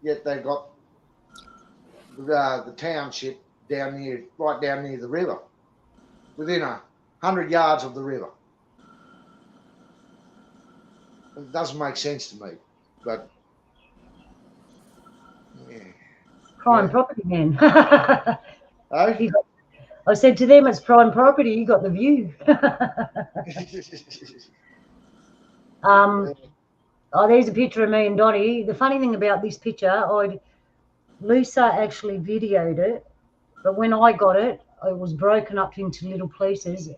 yet they got the township down near, right down near the river, within 100 yards of the river. It doesn't make sense to me, but yeah. Prime property, man. Oh? I said to them, it's prime property. You got the view. Oh, there's a picture of me and Donny. The funny thing about this picture, Lisa actually videoed it, but when I got it, it was broken up into little pieces,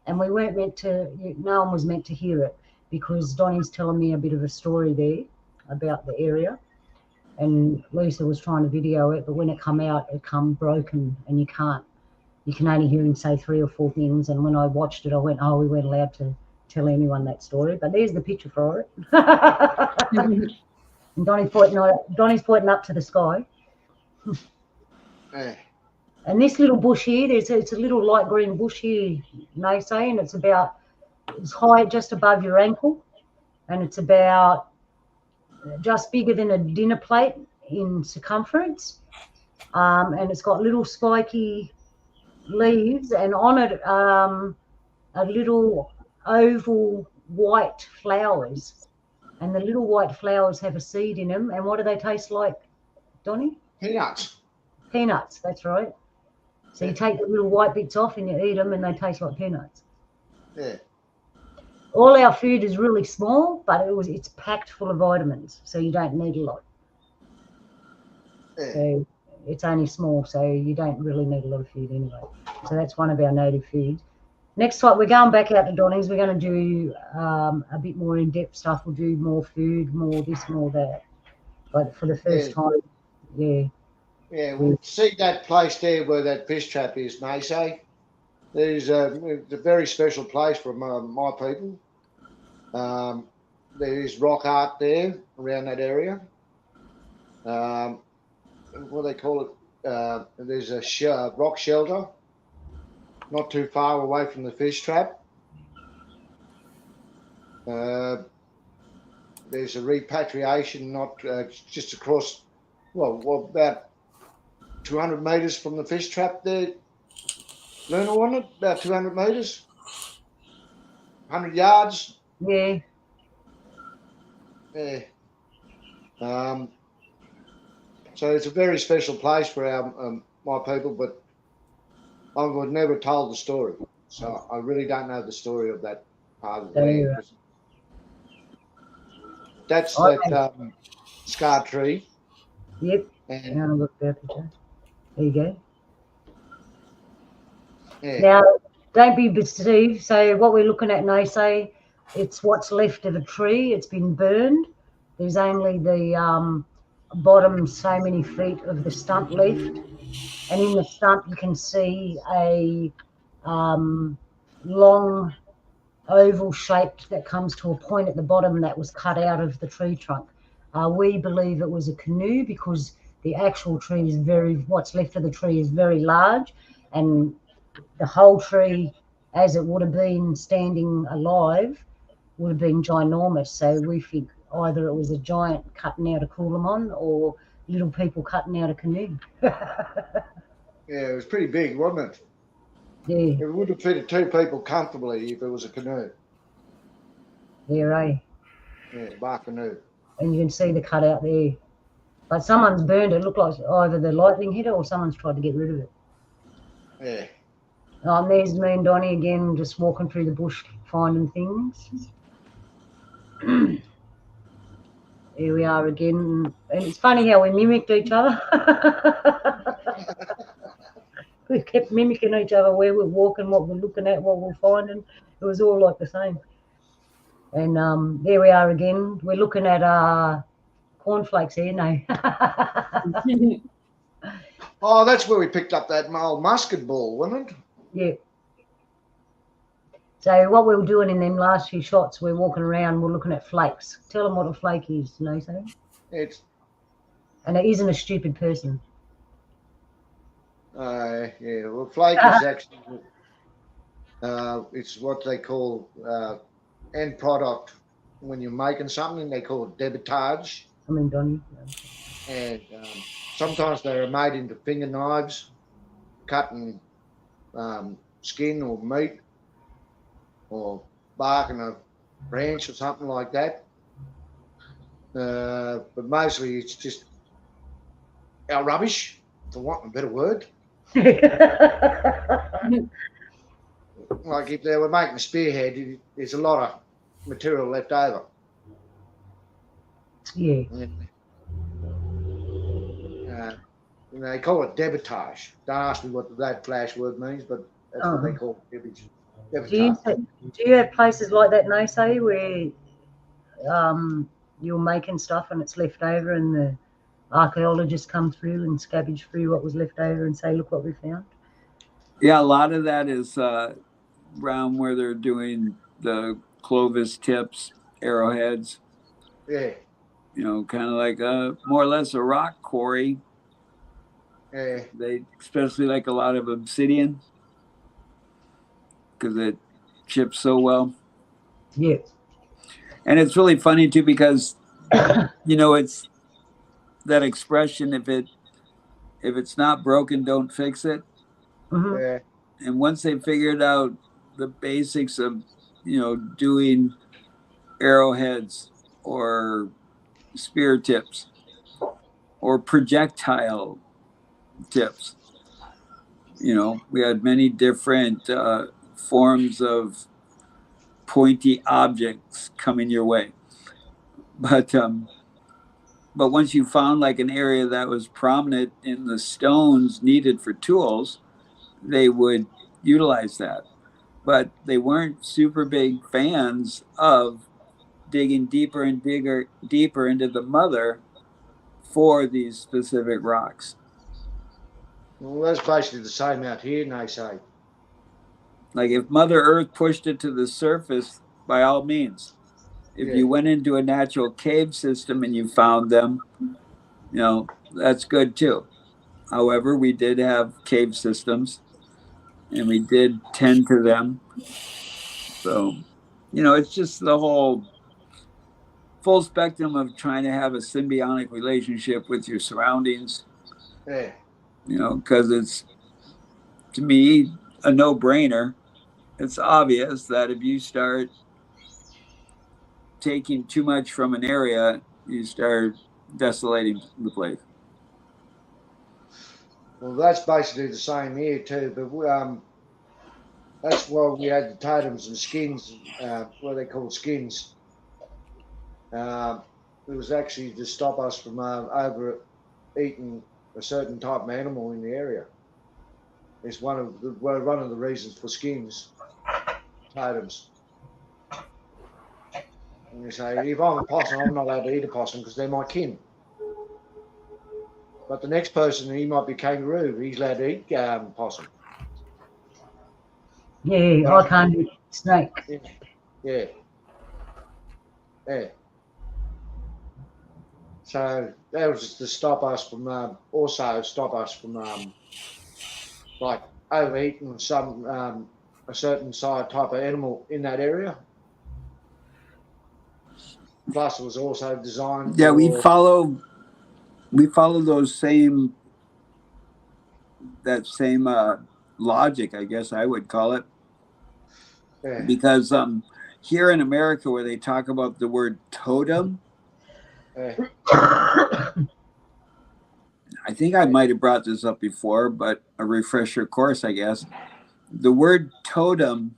and we weren't meant to. No one was meant to hear it because Donny's telling me a bit of a story there about the area, and Lisa was trying to video it, but when it come out, it come broken, and you can only hear him say 3 or 4 things. And when I watched it, I went, oh, we weren't allowed to tell anyone that story, but there's the picture for it. And Donny's pointing up to the sky. And this little bush here, it's a little light green bush here, and it's high just above your ankle, and it's about just bigger than a dinner plate in circumference, and it's got little spiky leaves, and on it a little oval white flowers, and the little white flowers have a seed in them. And what do they taste like, Donny? Peanuts, that's right. So you take the little white bits off and you eat them, and they taste like peanuts. Yeah. All our food is really small, but it's packed full of vitamins, so you don't need a lot. Yeah. So it's only small, so you don't really need a lot of food anyway. So that's one of our native foods. Next time we're going back out to Donny's, we're going to do a bit more in-depth stuff. We'll do more food, more this, more that. But for the first time, yeah. Yeah, we'll see that place there where that fish trap is, Macy. It's a very special place for my people. There is rock art there around that area. What do they call it? There's a rock shelter not too far away from the fish trap. There's a repatriation just across, about 200 metres from the fish trap there. Luna, wasn't it? About 200 metres? 100 yards? Yeah. Yeah. So it's a very special place for my people, but I was never told the story. So I really don't know the story of that part of the land. That's that scar tree. Yep. And look at that picture. There you go. Yeah. Now, don't be deceived. So what we're looking at now, say, it's what's left of a tree. It's been burned. There's only the bottom so many feet of the stump left. And in the stump, you can see a long oval shape that comes to a point at the bottom that was cut out of the tree trunk. We believe it was a canoe because the actual tree is what's left of the tree is very large, and the whole tree, as it would have been standing alive, would have been ginormous. So we think either it was a giant cutting out a Coolamon or little people cutting out a canoe. Yeah, it was pretty big, wasn't it? Yeah. It would have fitted 2 people comfortably if it was a canoe. Yeah, right. Yeah, bark canoe. And you can see the cutout there. But someone's burned it. It looked like either the lightning hit it or someone's tried to get rid of it. Yeah. And there's me and Donny again, just walking through the bush, finding things. Here we are again. And it's funny how we mimicked each other. We kept mimicking each other where we're walking, what we're looking at, what we're finding. It was all like the same. And there we are again. We're looking at cornflakes here now. Oh, that's where we picked up that old musket ball, wasn't it? Yeah. So what we were doing in them last few shots, we're walking around, we're looking at flakes. Tell them what a flake is, so. It's And it isn't a stupid person. yeah. Well, flake is actually it's what they call end product when you're making something. They call it debitage. I mean, Donny. And sometimes they are made into finger knives, cutting skin or meat or bark in a branch or something like that. But mostly it's just our rubbish, for want of a better word. Like if they were making a spearhead, there's a lot of material left over. Yeah. And they call it debitage. Don't ask me what that flash word means, but that's what they call it. Do you have places like that, say, where you're making stuff and it's left over and the archaeologists come through and scavenge through what was left over and say, look what we found? Yeah, a lot of that is around where they're doing the Clovis tips, arrowheads. Yeah. Kind of like more or less a rock quarry. Yeah. They especially like a lot of obsidian because it chips so well. Yeah. And it's really funny too because it's that expression, if it's not broken, don't fix it. Mm-hmm. Yeah. And once they figured out the basics of doing arrowheads or spear tips or projectile tips, we had many different forms of pointy objects coming your way. But once you found like an area that was prominent in the stones needed for tools, they would utilize that. But they weren't super big fans of digging deeper and deeper into the mother for these specific rocks. Well, that's basically the same out here, they say. Like if Mother Earth pushed it to the surface, by all means. If you went into a natural cave system and you found them, that's good too. However, we did have cave systems and we did tend to them. So, it's just the whole full spectrum of trying to have a symbiotic relationship with your surroundings. Yeah. Because it's, to me, a no-brainer. It's obvious that if you start taking too much from an area, you start desolating the place. Well, that's basically the same here too. But that's why we had the totems and skins, what they call skins. It was actually to stop us from overeating a certain type of animal in the area. It's one of the reasons for skins, totems. And you say, if I'm a possum, I'm not allowed to eat a possum because they're my kin. But the next person, he might be kangaroo. He's allowed to eat possum. Yeah, I can't eat snake. Yeah. Yeah. So that was just to stop us from, like overeating some a certain type of animal in that area. Plus, it was also designed. Yeah, we follow those same logic, I guess I would call it. Yeah. Because here in America, where they talk about the word totem, I think I might have brought this up before, but a refresher course, I guess. The word totem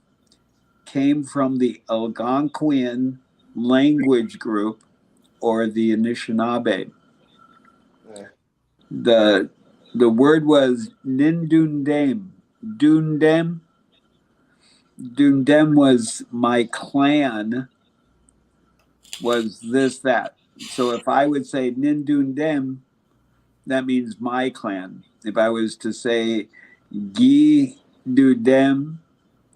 came from the Algonquian language group or the Anishinaabe. The word was Nindundem. Dundem. Dundem was my clan, was this, that. So if I would say Nindundem, that means my clan. If I was to say Gi Dudem,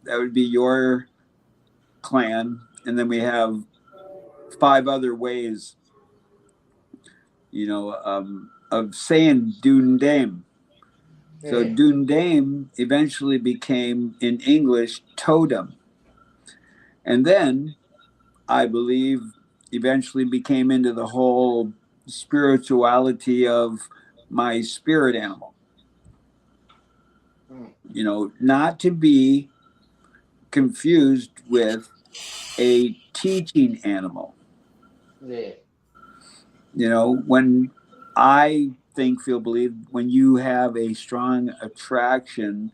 that would be your clan, and then we have 5 other ways, of saying Dundame. So Yeah. Dundame eventually became, in English, totem. And then, I believe, eventually became into the whole spirituality of my spirit animal. Not to be confused with a teaching animal. Yeah. When I think, feel, believe, when you have a strong attraction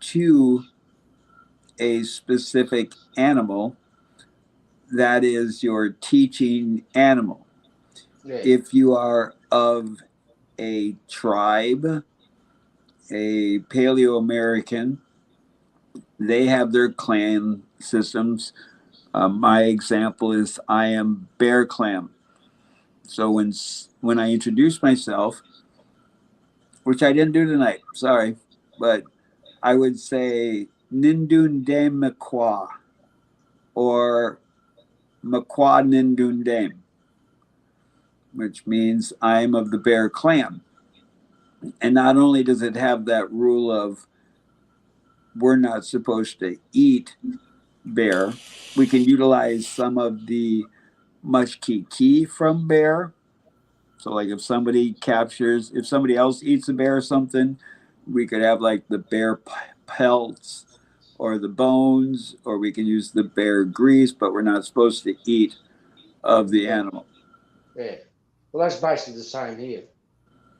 to a specific animal, that is your teaching animal. Yeah. If you are of a tribe, a Paleo American, they have their clan systems. My example is I am Bear Clan. So when I introduce myself, which I didn't do tonight, sorry, but I would say Nindun Dame Makwa or Makwa Nindun Dame, which means I'm of the Bear Clan. And not only does it have that rule of we're not supposed to eat bear, we can utilize some of the mushkiki from bear. So like if somebody else eats a bear or something, we could have like the bear pelts or the bones, or we can use the bear grease, but we're not supposed to eat of the animal. Yeah. Well, that's basically the same here.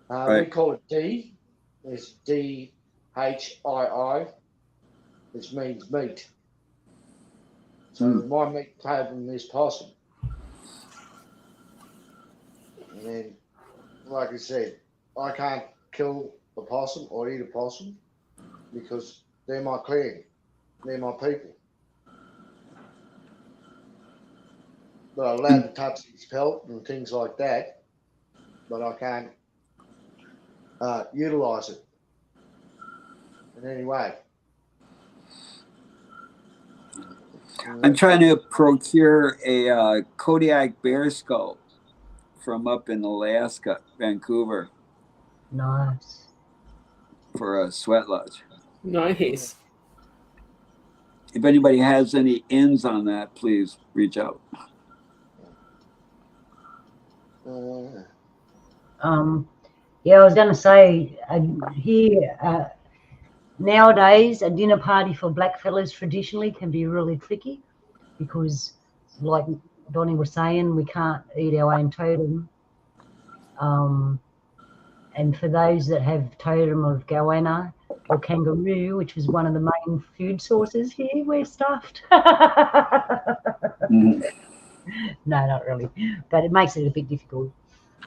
We Right. call it D. It's DHII. Which means meat. So my meat totem is possum. And then, like I said, I can't kill a possum or eat a possum because they're my clan. They're my people. But I'm allowed to touch his pelt and things like that, but I can't utilize it in any way. I'm trying to procure a Kodiak bear skull from up in Alaska, Vancouver, Nice. for a sweat lodge. Nice. If anybody has any ins on that, please reach out. Yeah, I was going to say here nowadays a dinner party for blackfellas traditionally can be really tricky because, like Donny was saying, we can't eat our own totem. And for those that have totem of goanna or kangaroo, which is one of the main food sources here, we're stuffed. Mm-hmm. No, not really, but it makes it a bit difficult.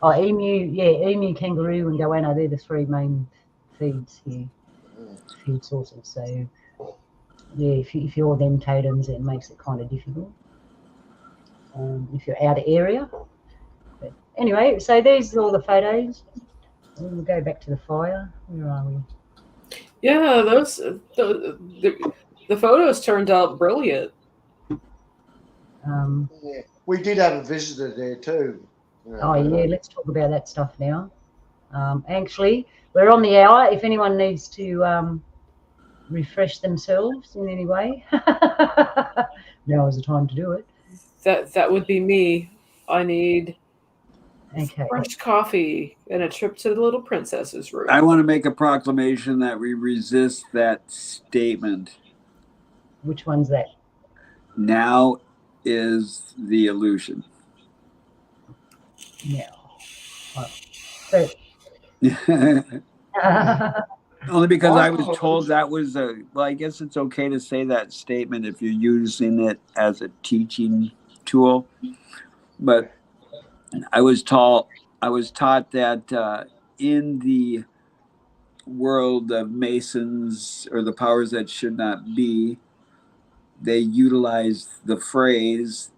Oh, emu, kangaroo, and goanna, they're the 3 main feeds here, food sources. So, yeah, if you're them totems, it makes it kind of difficult if you're out of area. But anyway, so there's all the photos. We'll go back to the fire. Where are we? Yeah, the photos turned out brilliant. Yeah, we did have a visitor there too. Oh yeah, let's talk about that stuff now. Actually, we're on the hour. If anyone needs to refresh themselves in any way, now is the time to do it. That would be me. I need Okay. fresh coffee and a trip to the little princess's room. I want to make a proclamation that we resist that statement. Which one's that? Now is the illusion. Now. Only because I was told that was well, I guess it's okay to say that statement if you're using it as a teaching tool. But I was taught that in the world of Masons or the powers that should not be, they utilize the phrase,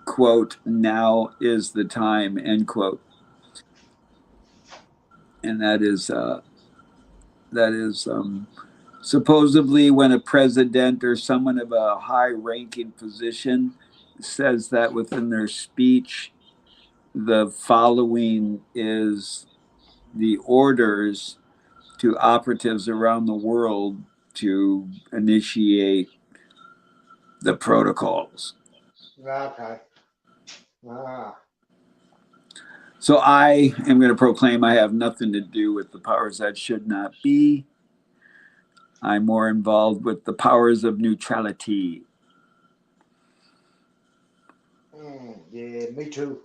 quote, now is the time, end quote. And that is Supposedly, when a president or someone of a high-ranking position says that within their speech, the following is the orders to operatives around the world to initiate the protocols. Okay. Ah. So I am going to proclaim I have nothing to do with the powers that should not be. I'm more involved with the powers of neutrality. Yeah, me too.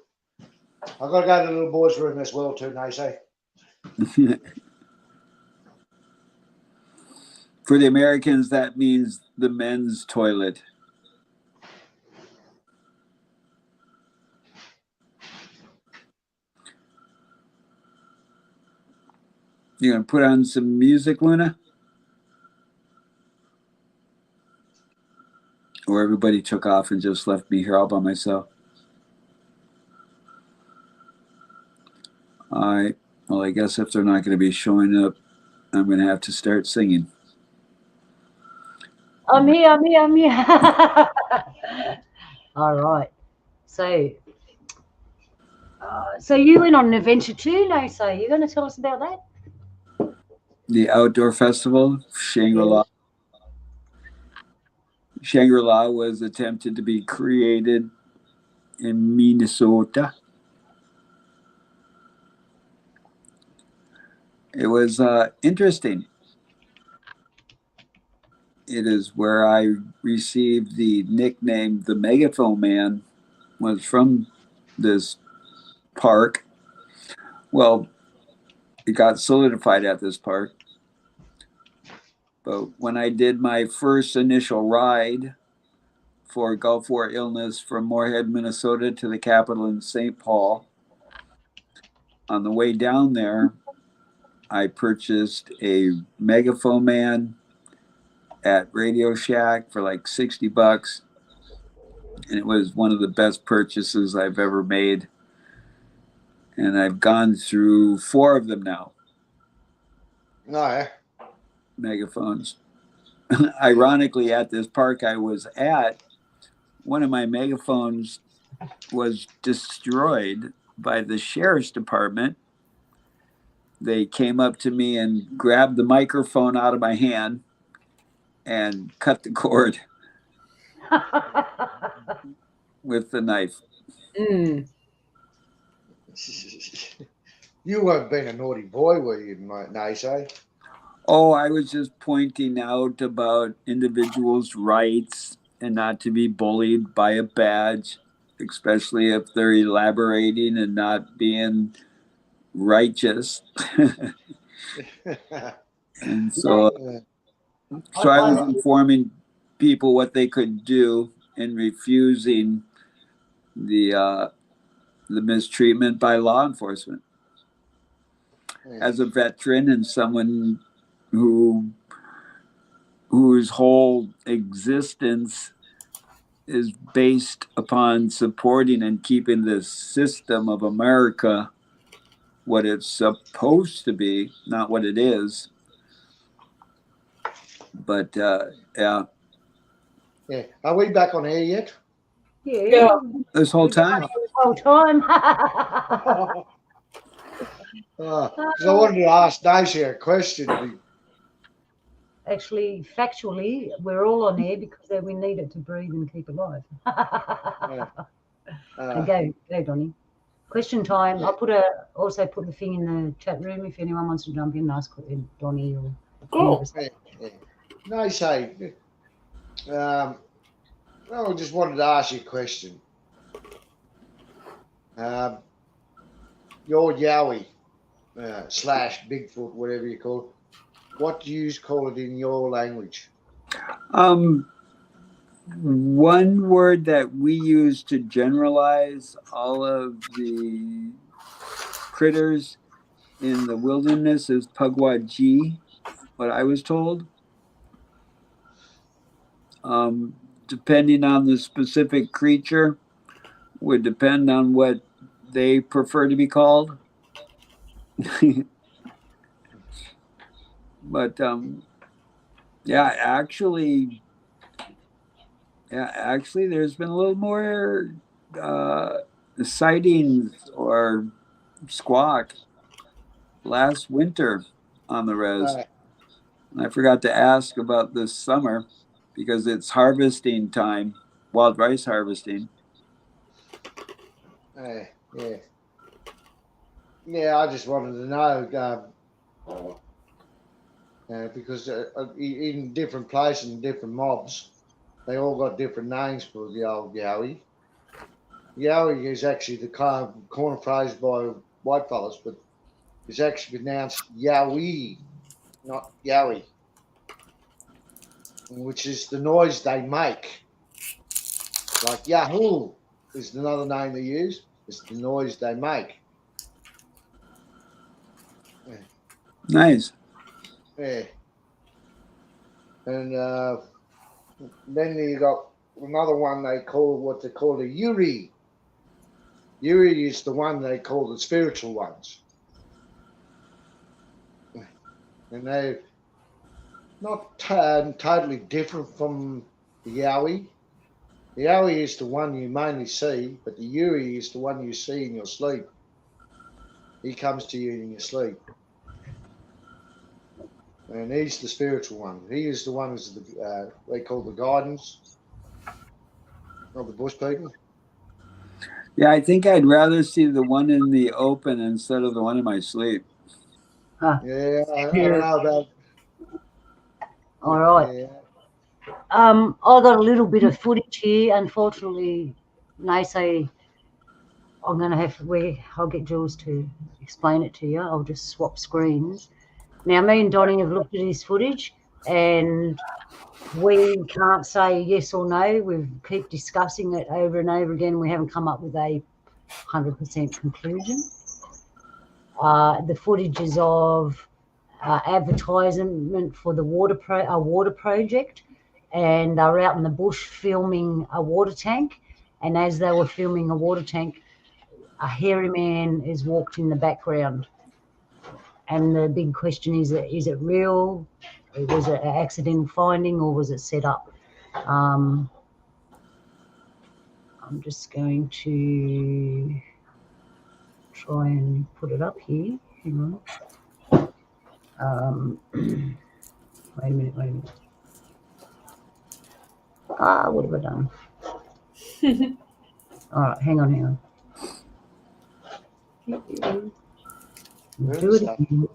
I've got to go to the little boy's room as well too, Nacy. For the Americans, that means the men's toilet. You gonna put on some music, Luna? Or everybody took off and just left me here all by myself? All right. Well, I guess if they're not going to be showing up, I'm going to have to start singing. I'm here. All right. So you went on an adventure too, no? So you're going to tell us about that? The outdoor festival, Shangri-La. Yes. Shangri-La was attempted to be created in Minnesota. It was interesting. It is where I received the nickname the Megaphone Man, was from this park. Well, it got solidified at this park. But when I did my first initial ride for Gulf War illness from Moorhead, Minnesota to the capital in St. Paul, on the way down there, I purchased a Megaphone Man at Radio Shack for like $60. And it was one of the best purchases I've ever made. And I've gone through 4 of them now. No, yeah. Megaphones. Ironically, at this park I was at, one of my megaphones was destroyed by the sheriff's department. They came up to me and grabbed the microphone out of my hand and cut the cord with the knife. Mm. You weren't being a naughty boy, were you, Nacy? Oh, I was just pointing out about individuals' rights and not to be bullied by a badge, especially if they're elaborating and not being righteous. And so I was informing people what they could do in refusing the mistreatment by law enforcement. As a veteran and someone whose whole existence is based upon supporting and keeping the system of America what it's supposed to be, not what it is. But yeah. Yeah. Are we back on air yet? Yeah. This whole time. This whole time. Because I wanted to ask Nacy a question. Actually, factually, we're all on air because we need it to breathe and keep alive. Go, Donny. Question time. Yeah. I'll also put the thing in the chat room if anyone wants to jump in and ask Donny or. Cool. Nacy, I just wanted to ask you a question. Your Yowie / Bigfoot, whatever you call it. What do you call it in your language? One word that we use to generalize all of the critters in the wilderness is Pugwaji, what I was told. Depending on the specific creature, would depend on what they prefer to be called. But Yeah, actually, there's been a little more sightings or squawk last winter on the res. And I forgot to ask about this summer because it's harvesting time, wild rice harvesting. Yeah. Yeah, I just wanted to know because in different places and different mobs, they all got different names for the old yowie. Yowie is actually the kind of corner phrase by white fellas, but it's actually pronounced yowie, not yowie, which is the noise they make. Like Yahoo is another name they use. It's the noise they make. Nice. Yeah. And then you got another one they call what they call a Yuri. Yuri is the one they call the spiritual ones. And they're not totally different from the Yowie. The Yowie is the one you mainly see, but the Yuri is the one you see in your sleep. He comes to you in your sleep. And he's the spiritual one. He is the one who's they call the guidance of the bush people. Yeah, I think I'd rather see the one in the open instead of the one in my sleep. Huh. Yeah, I don't know about. All right. Yeah. I got a little bit of footage here. Unfortunately, Nace, I'm going to I'll get Jules to explain it to you. I'll just swap screens. Now, me and Donny have looked at his footage, and we can't say yes or no. We keep discussing it over and over again. We haven't come up with a 100% conclusion. The footage is of advertisement for the water project, and they were out in the bush filming a water tank. And as they were filming a water tank, a hairy man is walked in the background. And the big question is it real? Was it an accidental finding, or was it set up? I'm just going to try and put it up here. Hang on. Wait a minute. What have I done? All right, hang on. Do it again.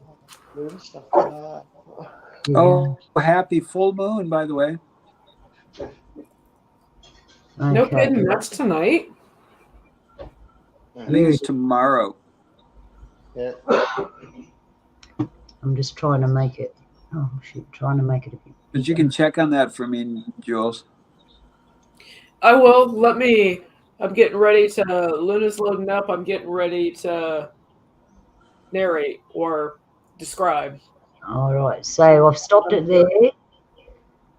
Oh, happy full moon, by the way. No kidding, that's tonight. I think it's tomorrow. Yeah. I'm just trying to make it. Oh shoot, trying to make it a bit. But you can check on that for me, Jules. I will. I'm getting ready to. Luna's loading up. I'm getting ready to narrate or describe. All right, so I've stopped it there.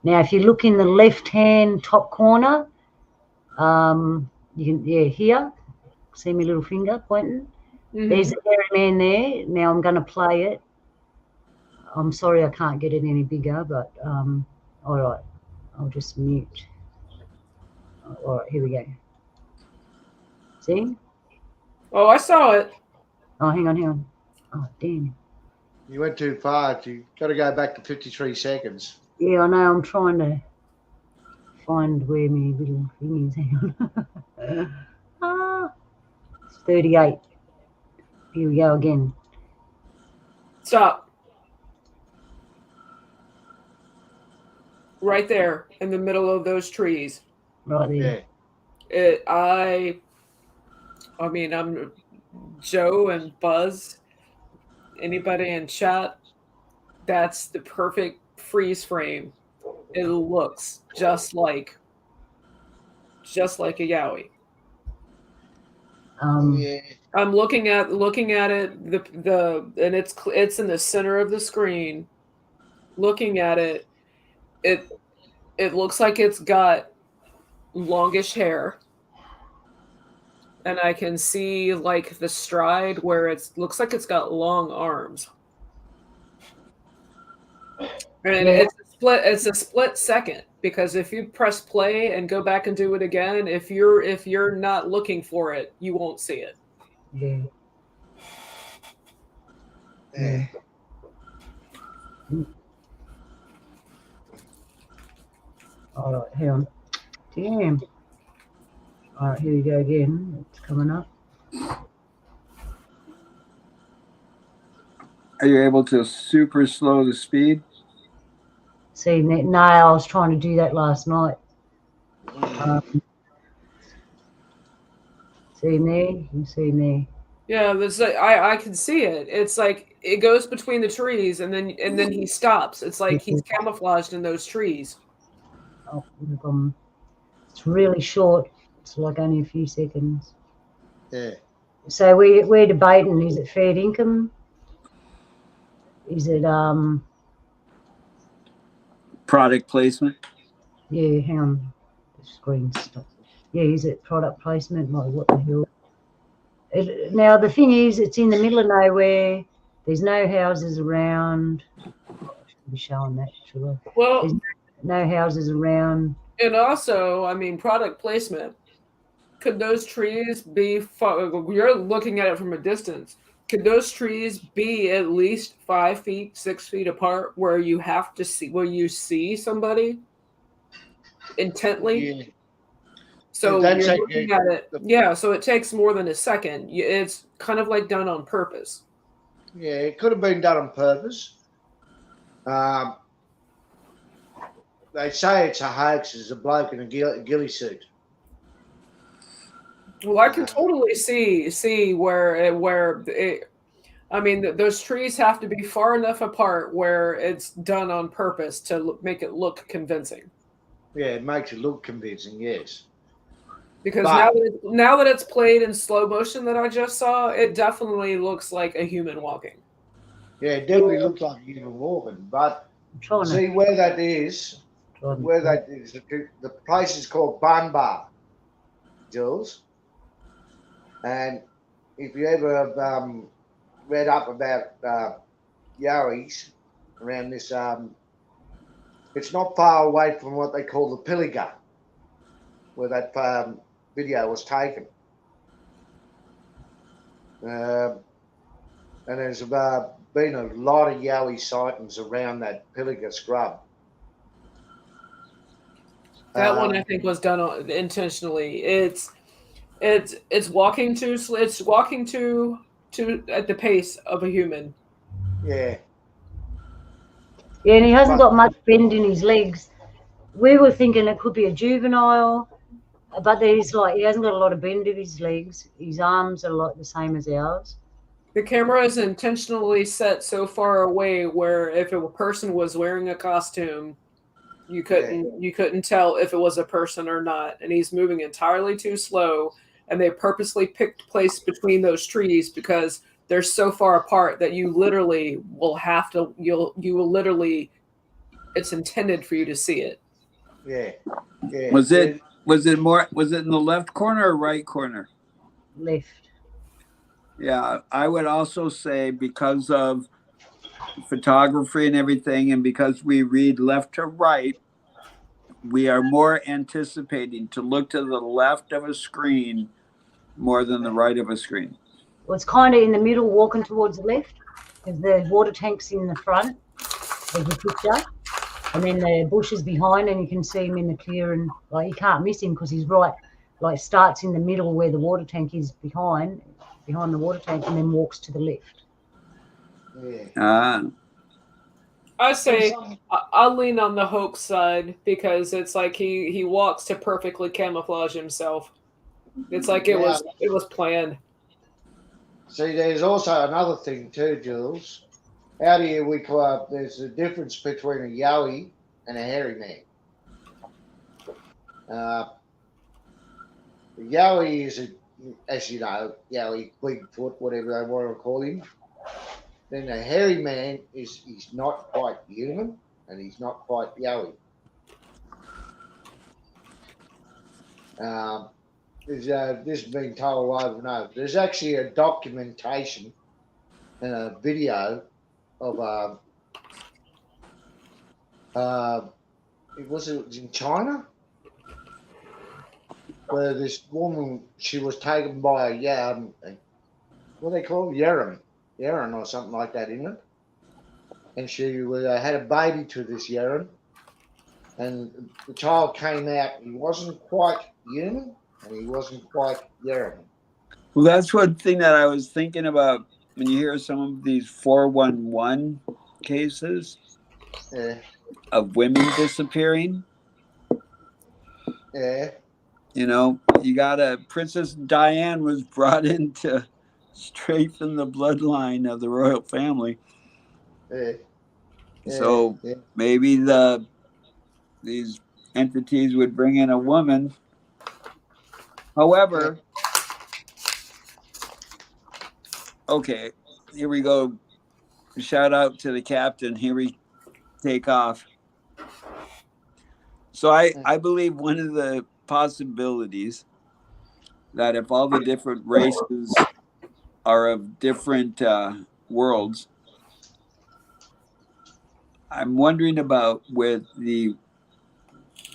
Now, if you look in the left-hand top corner, you can here. See my little finger pointing. Mm-hmm. There's a hairy man there. Now I'm going to play it. I'm sorry I can't get it any bigger, but all right, I'll just mute. All right, here we go. See? Oh, I saw it. Oh, hang on. Oh, damn. You went too far. You got to go back to 53 seconds. Yeah, I know. I'm trying to find where my little thing is. Hang on. It's 38. Here we go again. Stop. Right there in the middle of those trees. Right there. Yeah. I mean, I'm Joe and Buzz. Anybody in chat? That's the perfect freeze frame. It looks just like a yowie. Yeah. I'm looking at it. And it's in the center of the screen. Looking at it, it looks like it's got longish hair. And I can see like the stride where it looks like it's got long arms. And a split second, because if you press play and go back and do it again, if you're not looking for it, you won't see it. Yeah. Yeah. All right, hang on. Damn. All right, here we go again. It's coming up. Are you able to super slow the speed? See, no, I was trying to do that last night. See me? You see me? Yeah, I can see it. It's like it goes between the trees, and then he stops. It's like he's camouflaged in those trees. Oh, it's really short. It's like only a few seconds. Yeah. So we're debating: is it fair income? Is it Product placement? Yeah, hang on. The screen stopped. Yeah, is it product placement? Like what the hell? Now the thing is, it's in the middle of nowhere. There's no houses around. Oh, I should be showing that, should I? Well, There's no houses around. and also, I mean, product placement. Could those trees be? You're looking at it from a distance. Could those trees be at least 5 feet, 6 feet apart, where you have to see, where you see somebody intently? Yeah. So That's you're like looking at it. Yeah, so it takes more than a second. It's kind of like done on purpose. Yeah, it could have been done on purpose. They say it's a hoax. It's a bloke in a ghillie suit. Well, I can totally see where it. I mean, those trees have to be far enough apart where it's done on purpose to make it look convincing. Yeah, it makes it look convincing. Yes. Because But- now that it's played in slow motion that I just saw, it definitely looks like a human walking. Yeah, it definitely looks like a human walking. But I'm trying to. see where that is. Where that is, the place is called Bunbar, Jules. And if you ever have read up about Yowies around this, it's not far away from what they call the Pilliga, where that video was taken. And there's been a lot of Yowie sightings around that Pilliga scrub. That one I think was done intentionally. It's walking to at the pace of a human. Yeah. Yeah, and he hasn't got much bend in his legs. We were thinking it could be a juvenile, but there's like he hasn't got a lot of bend in his legs. His arms are like the same as ours. The camera is intentionally set so far away where if a person was wearing a costume, you couldn't tell if it was a person or not. And he's moving entirely too slow. And they purposely picked place between those trees because they're so far apart that you literally will have to. You will literally. It's intended for you to see it. Yeah. Yeah. Was it in the left corner or right corner? Left. Yeah, I would also say because of photography and everything, and because we read left to right, we are more anticipating to look to the left of a screen more than the right of a screen. Well, it's kind of in the middle, walking towards the left, because the water tank's in the front of the picture, and then the bush is behind, and you can see him in the clear, and like you can't miss him because he's right, like starts in the middle where the water tank is behind the water tank, and then walks to the left. Yeah. I say I'll lean on the hoax side because it's like he walks to perfectly camouflage himself. It's like it was planned. See, there's also another thing too, Jules. How do we call up? There's a difference between a yowie and a hairy man. The yowie is, as you know, yowie, Bigfoot, whatever they want to call him. Then the hairy man he's not quite human and he's not quite yowie. This has been told over and over. There's actually a documentation and a video of it was in China, where this woman, she was taken by what do they call it? Yeren or something like that, isn't it? And she had a baby to this Yeren, and the child came out. He wasn't quite human, and he wasn't quite Yeren. Well, that's one thing that I was thinking about when you hear some of these 411 cases of women disappearing. Yeah. You know, Princess Diane was brought in to strengthen the bloodline of the royal family. Yeah. So maybe these entities would bring in a woman. However, okay, here we go. Shout out to the captain. Here we take off. So I believe one of the possibilities that if all the different races are of different worlds, I'm wondering about with the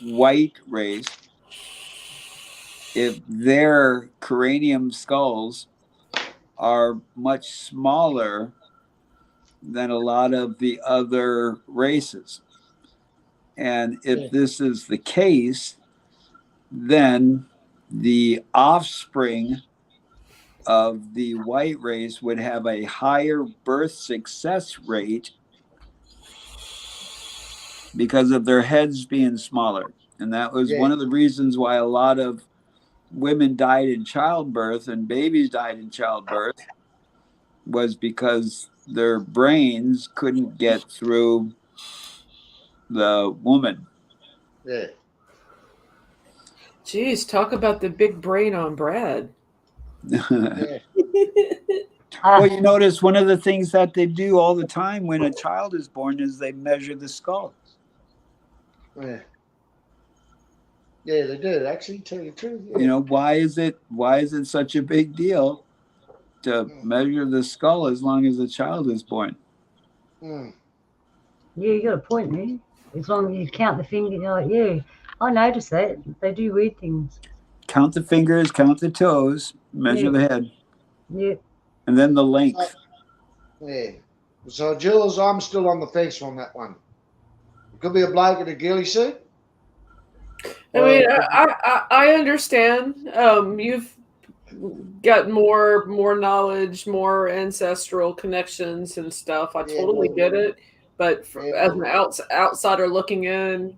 white race, if their cranium skulls are much smaller than a lot of the other races. And if this is the case, then the offspring of the white race would have a higher birth success rate because of their heads being smaller. And that was one of the reasons why a lot of women died in childbirth and babies died in childbirth, was because their brains couldn't get through the woman. Yeah. Jeez, talk about the big brain on Brad. Well, you notice one of the things that they do all the time when a child is born is they measure the skull. Yeah. Yeah, they do. Actually, tell you the truth. Yeah. You know, why is it such a big deal to measure the skull as long as a child is born? Yeah, you got a point there. As long as you count the finger, you're like, yeah, I noticed that. They do weird things. Count the fingers, count the toes, measure the head. Yeah. And then the length. So, Jules, I'm still on the fence on that one. It could be a bloke in a ghillie suit. I mean, I understand. You've got more knowledge, more ancestral connections and stuff. I totally get it. But as an outsider looking in,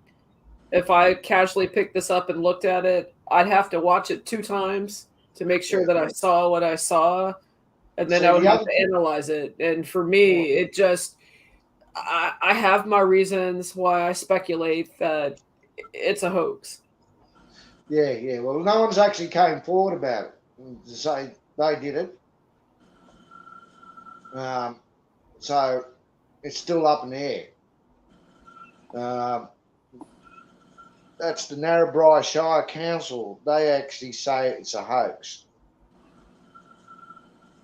if I casually picked this up and looked at it, I'd have to watch it 2 times to make sure that I saw what I saw. And then I would have to analyze it. And for me, it just, I have my reasons why I speculate that it's a hoax. Yeah. Well, no one's actually came forward about it to say they did it. So it's still up in the air. That's the Narrabri Shire Council. They actually say it's a hoax.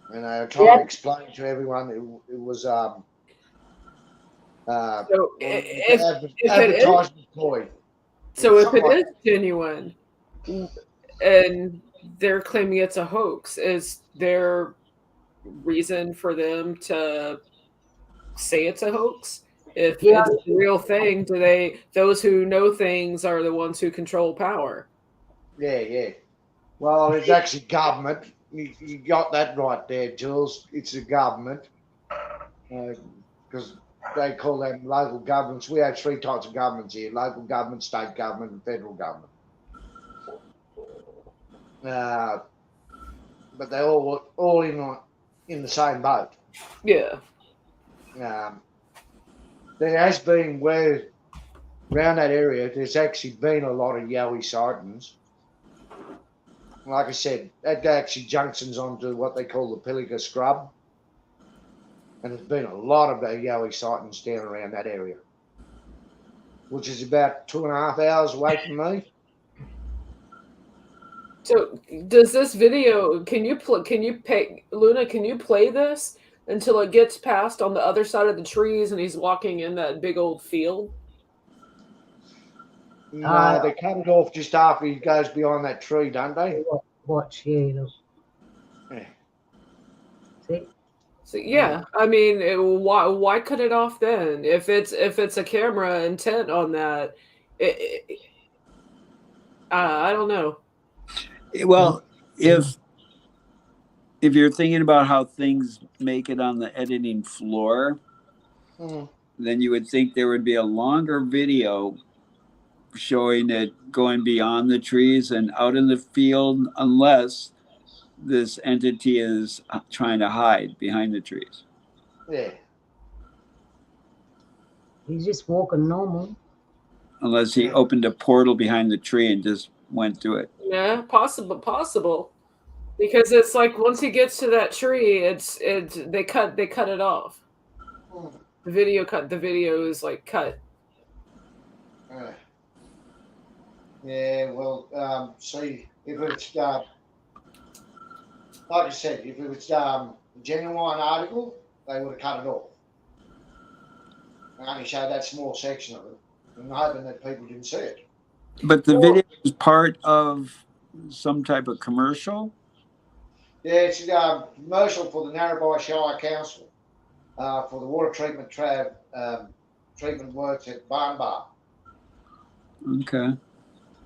And they're trying to explain to everyone it was advertisement ploy. So if it is genuine and they're claiming it's a hoax, is there reason for them to say it's a hoax? If it's a real thing, those who know things are the ones who control power? Yeah. Well, it's actually government. You got that right there, Jules. It's the government. Because they call them local governments. We have 3 types of governments here: local government, state government, and federal government. But they're all in the same boat. Yeah. There has been around that area, there's actually been a lot of yowie sightings. Like I said, that actually junctions onto what they call the Pilliga Scrub. And there's been a lot of yowie sightings down around that area, which is about 2.5 hours away from me. So does this video, Luna, can you play this until it gets past on the other side of the trees and he's walking in that big old field? No, they cut it off just after he goes behind that tree, don't they? Watch, yeah, look. Yeah. See? So yeah, I mean, why cut it off then? If it's a camera intent on that, I don't know. Well, if you're thinking about how things make it on the editing floor, then you would think there would be a longer video showing it going beyond the trees and out in the field, unless this entity is trying to hide behind the trees. Yeah. He's just walking normal. Unless he opened a portal behind the tree and just went through it. Yeah, possible. Because it's like once he gets to that tree, they cut it off. The video is like cut. Yeah, well, see, if it's like I said, if it was a genuine article, they would have cut it off. They only showed that small section of it, and hoping that people didn't see it. But the video is part of some type of commercial? Yeah, it's a commercial for the Narrabri Shire Council for the water treatment treatment works at Barnbar. Okay.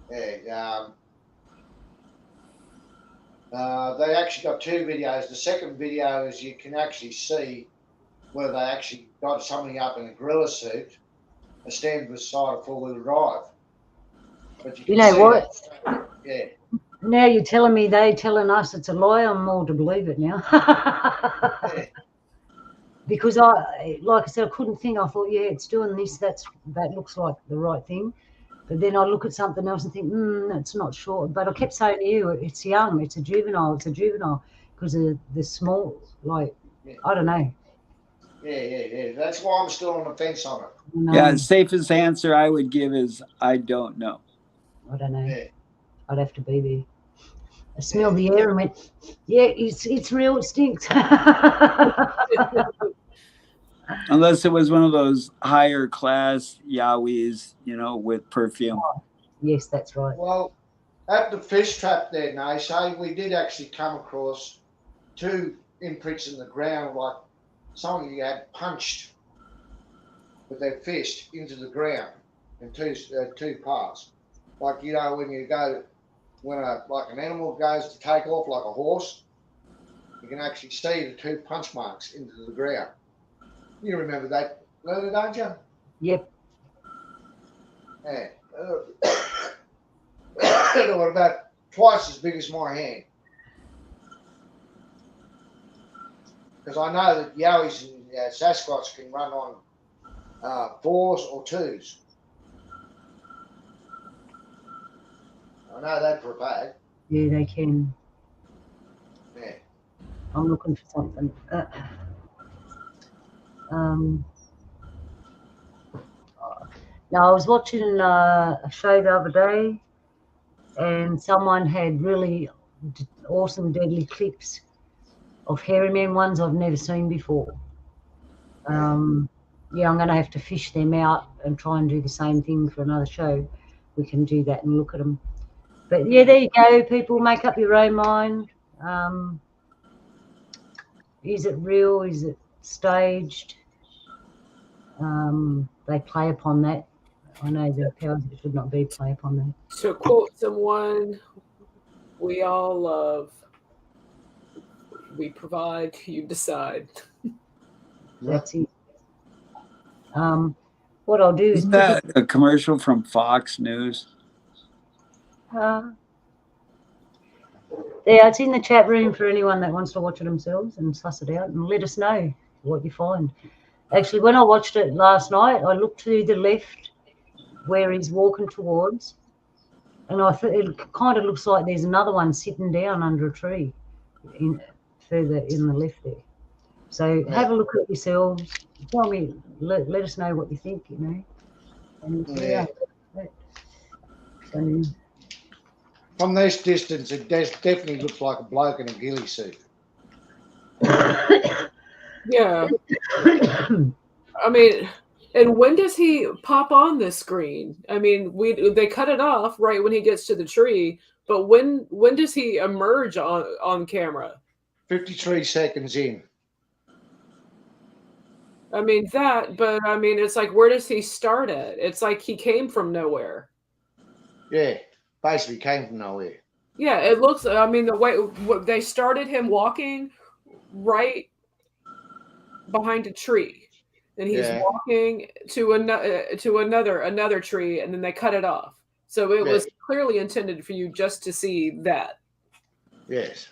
Yeah, they actually got two videos. The second video is you can actually see where they actually got somebody up in a gorilla suit and stand beside a four-wheel drive. But You know what? Yeah. Now you're telling me they telling us it's a lie, I'm more to believe it now. Yeah. Because like I said, I couldn't think. I thought, yeah, it's doing this. That looks like the right thing. But then I look at something else and think, it's not sure. But I kept saying to you, it's young, it's a juvenile, because of the small, like, I don't know. Yeah. That's why I'm still on the fence on it. Yeah, the safest answer I would give is I don't know. I don't know. Yeah. I'd have to be there. I smelled the air and went, yeah, it's real, it stinks. Unless it was one of those higher class Yowies, with perfume. Yes, that's right. Well, at the fish trap there, Nasay, we did actually come across two imprints in the ground, like somebody had punched with their fist into the ground in two parts. Like, when an animal goes to take off like a horse, you can actually see the two punch marks into the ground. You remember that, Luna, don't you? Yep. Yeah. They were about twice as big as my hand. Because I know that Yowies and Sasquatch can run on 4s or 2s. I know that for a fact. Yeah, they can. Yeah. I'm looking for something. Now, I was watching a show the other day, and someone had really awesome, deadly clips of hairy men, ones I've never seen before. I'm going to have to fish them out and try and do the same thing for another show. We can do that and look at them. But yeah, there you go, people. Make up your own mind. Is it real? Is it staged? They play upon that. I know the powers that should not be play upon that. To quote someone we all love, we provide, you decide. That's it. What I'll do is Isn't that a commercial from Fox News? yeah, it's in the chat room for anyone that wants to watch it themselves and suss it out and let us know what you find. Actually, when I watched it last night, I looked to the left where he's walking towards, and I thought it kind of looks like there's another one sitting down under a tree further in the left there. So have a look at yourselves. Tell me, let us know what you think, And So, from this distance, it definitely looks like a bloke in a ghillie suit. Yeah. I mean, And when does he pop on the screen? I mean, they cut it off right when he gets to the tree, but when does he emerge on camera? 53 seconds in. I mean but I mean, it's like, where does he start at? It's like he came from nowhere. Yeah, basically came from nowhere. Yeah, it looks. I mean, the way they started him walking right behind a tree, and he's walking to another tree, and then they cut it off. So it was clearly intended for you just to see that. Yes.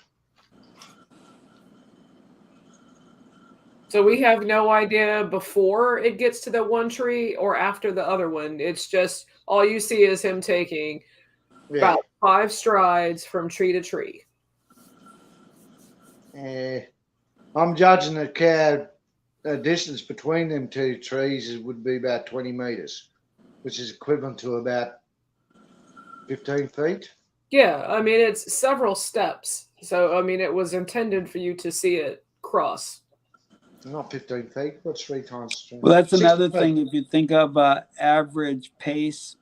So we have no idea before it gets to the one tree or after the other one. It's just all you see is him taking about 5 strides from tree to tree. I'm judging the distance between them 2 trees would be about 20 meters, which is equivalent to about 15 feet. Yeah, I mean, it's several steps. So, I mean, it was intended for you to see it cross. Not 15 feet. What's 3 times 3? Well, that's another thing. If you think of average pace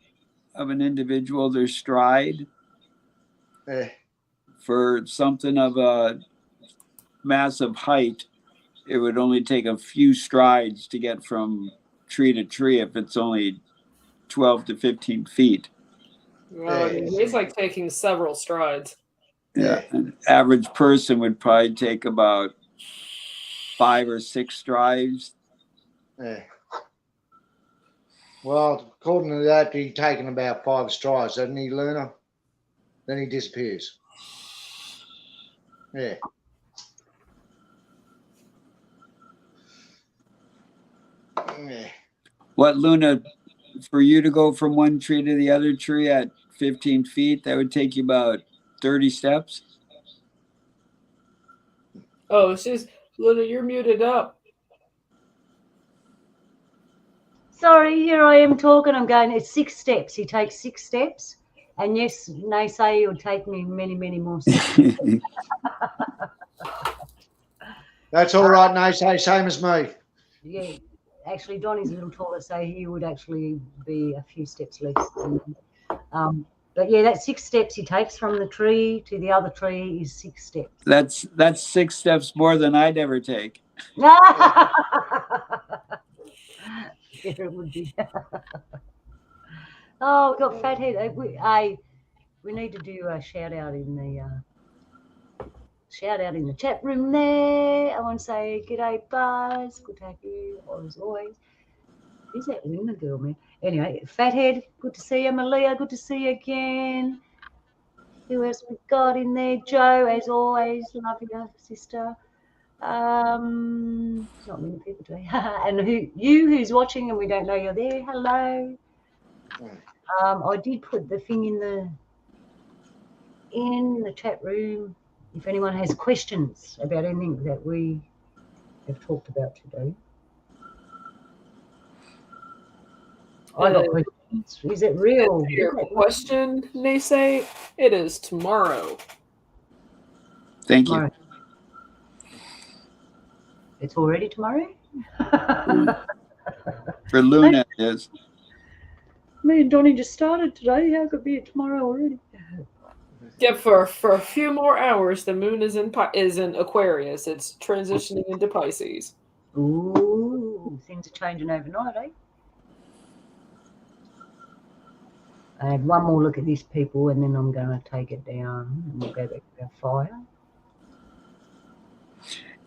of an individual, their stride, for something of a massive height, it would only take a few strides to get from tree to tree if it's only 12 to 15 feet. Well, I mean, he's like taking several strides. Yeah, an average person would probably take about 5 or 6 strides. Yeah. Well, according to that, he's taken about 5 strides, doesn't he, Luna? Then he disappears. Yeah. Yeah. What, Luna, for you to go from one tree to the other tree at 15 feet, that would take you about 30 steps? Oh, Luna, you're muted up. Sorry, here I am talking. I'm going, it's 6 steps. He takes 6 steps. And yes, they say it would take me many, many more steps. That's all right, Naysay, same as me. Yeah, actually, Donny's a little taller, so he would actually be a few steps less than me. But yeah, that's 6 steps he takes from the tree to the other tree is 6 steps. That's 6 steps more than I'd ever take. Yeah, it would be. Oh, we've got Fathead. We need to do a shout out in the chat room there. I want to say g'day, Buzz. Good to have you as always. Who's that Luna girl, man? Anyway, Fathead, good to see you. Malia, good to see you again. Who else we got in there? Joe, as always, love you, sister. Not many people today. And who's watching and we don't know you're there, hello. I did put the thing in the chat room if anyone has questions about anything that we have talked about today. I got questions. Is it real? Your question, Naysay? It is tomorrow. Thank you. It's already tomorrow? For Luna, it is. Me and Donny just started today. How could it be tomorrow already? Yeah, for a few more hours, the moon is in Aquarius. It's transitioning into Pisces. Ooh, things are changing overnight, eh? I had one more look at this, people, and then I'm going to take it down and we'll go back to our fire.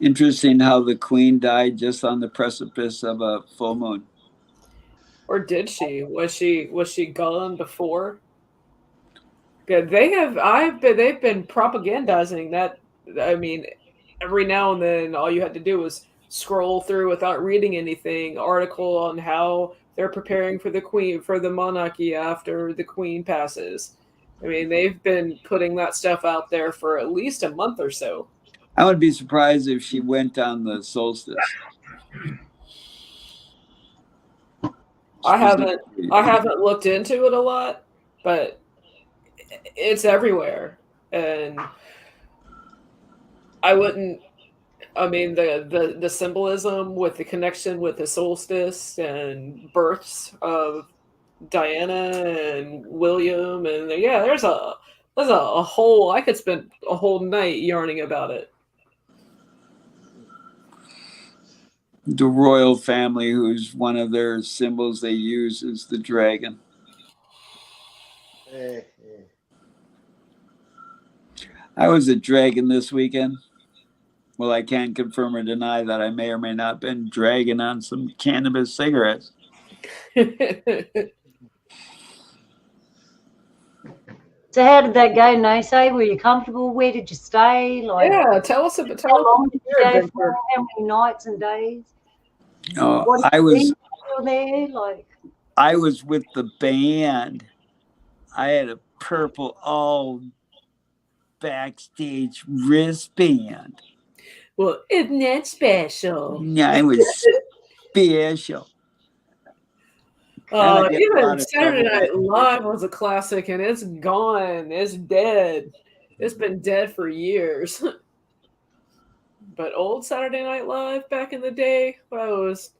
Interesting how the Queen died just on the precipice of a full moon. Or did she? Was she gone before? Good. They've been propagandizing that. I mean, every now and then, all you had to do was scroll through without reading anything. Article on how they're preparing for the monarchy after the Queen passes. I mean, they've been putting that stuff out there for at least a month or so. I would be surprised if she went on the solstice. I haven't looked into it a lot, but it's everywhere, and I wouldn't I mean, the symbolism with the connection with the solstice and births of Diana and William, and yeah, there's a whole. I could spend a whole night yarning about it. The royal family, who's one of their symbols they use, is the dragon. Yeah. I was a dragon this weekend. Well, I can't confirm or deny that I may or may not have been dragging on some cannabis cigarettes. So how did that go, Nase? Were you comfortable? Where did you stay? Like, Yeah, tell us about how long did you your go adventure. for? How many nights and days? Oh, What did I you was eat while there? Like, I was with the band. I had a purple all backstage wristband. Well, isn't that special? Yeah, it was special. And I get a lot Even of Saturday trouble Night with Live was a classic, and it's gone. It's dead. It's been dead for years. But old Saturday Night Live back in the day, well, it was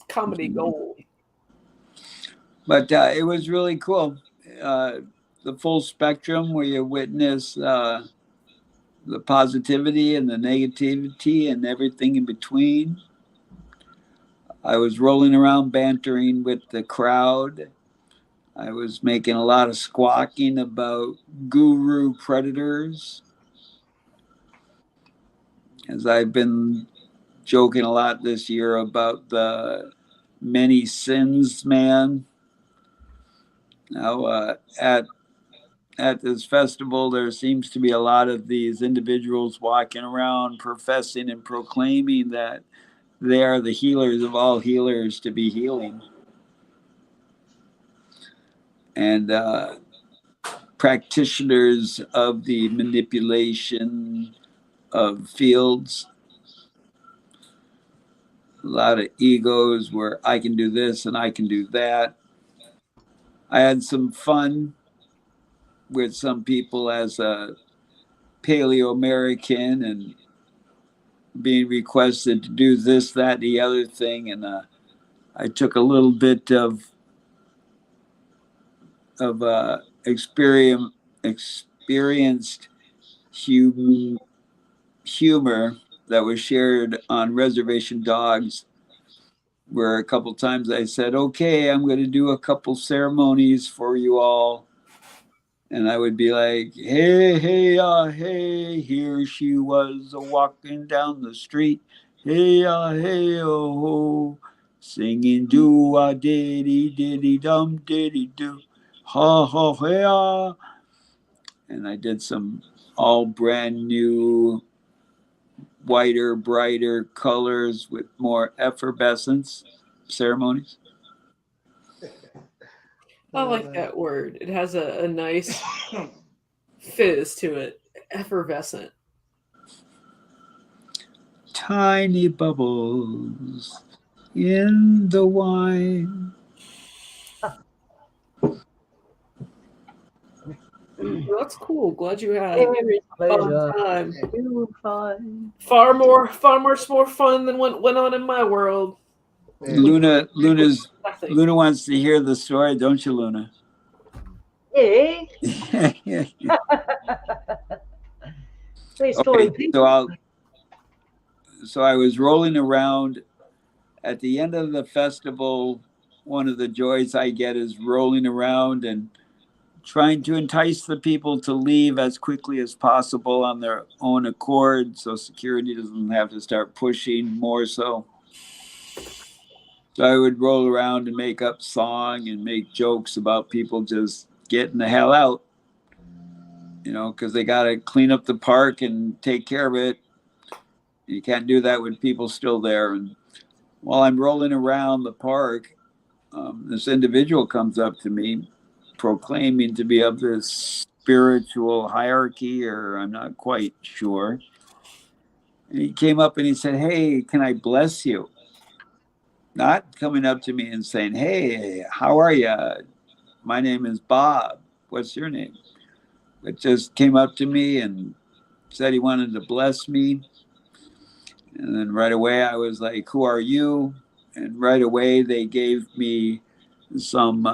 comedy gold. But it was really cool. The full spectrum where you witness the positivity and the negativity and everything in between. I was rolling around bantering with the crowd. I was making a lot of squawking about guru predators. As I've been joking a lot this year about the many sins man. Now, at this festival, there seems to be a lot of these individuals walking around professing and proclaiming that they are the healers of all healers to be healing. And practitioners of the manipulation of fields. A lot of egos where I can do this and I can do that. I had some fun with some people as a Paleo American and being requested to do this, that, the other thing. And I took a little bit of experienced humor that was shared on Reservation Dogs, where a couple times I said, okay, I'm going to do a couple ceremonies for you all. And I would be like, hey, hey, hey, here she was walking down the street. Hey, hey, oh, singing diddy, diddy, dum, diddy, do. Ha, ha, ha. And I did some all brand new, whiter, brighter colors with more effervescence ceremonies. I like that word. It has a nice fizz to it. Effervescent. Tiny bubbles in the wine. Well, that's cool. Glad you had every a fun pleasure. time. You'll find. Far much more fun than what went on in my world. Yeah. Luna Nothing. wants to hear the story, don't you, Luna? Yeah. Please, story Okay, people. so I was rolling around at the end of the festival. One of the joys I get is rolling around and trying to entice the people to leave as quickly as possible on their own accord, so security doesn't have to start pushing more so. So I would roll around and make up song and make jokes about people just getting the hell out, because they got to clean up the park and take care of it. You can't do that with people still there. And while I'm rolling around the park, this individual comes up to me proclaiming to be of this spiritual hierarchy, or I'm not quite sure. And he came up and he said, hey, can I bless you? Not coming up to me and saying, hey, how are you? My name is Bob. What's your name? But just came up to me and said he wanted to bless me. And then right away I was like, who are you? And right away they gave me some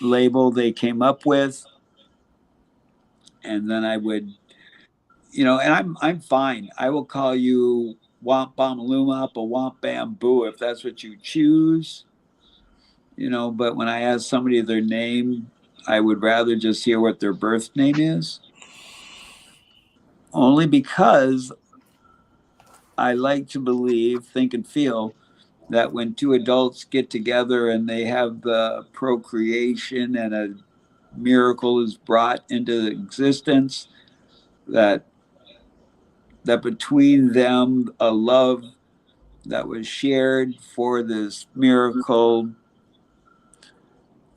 label they came up with. And then I would, and I'm fine. I will call you Womp Bomaluma, a Womp Bamboo if that's what you choose. But when I ask somebody their name, I would rather just hear what their birth name is. Only because I like to believe, think, and feel that when two adults get together and they have the procreation and a miracle is brought into existence, that between them a love that was shared for this miracle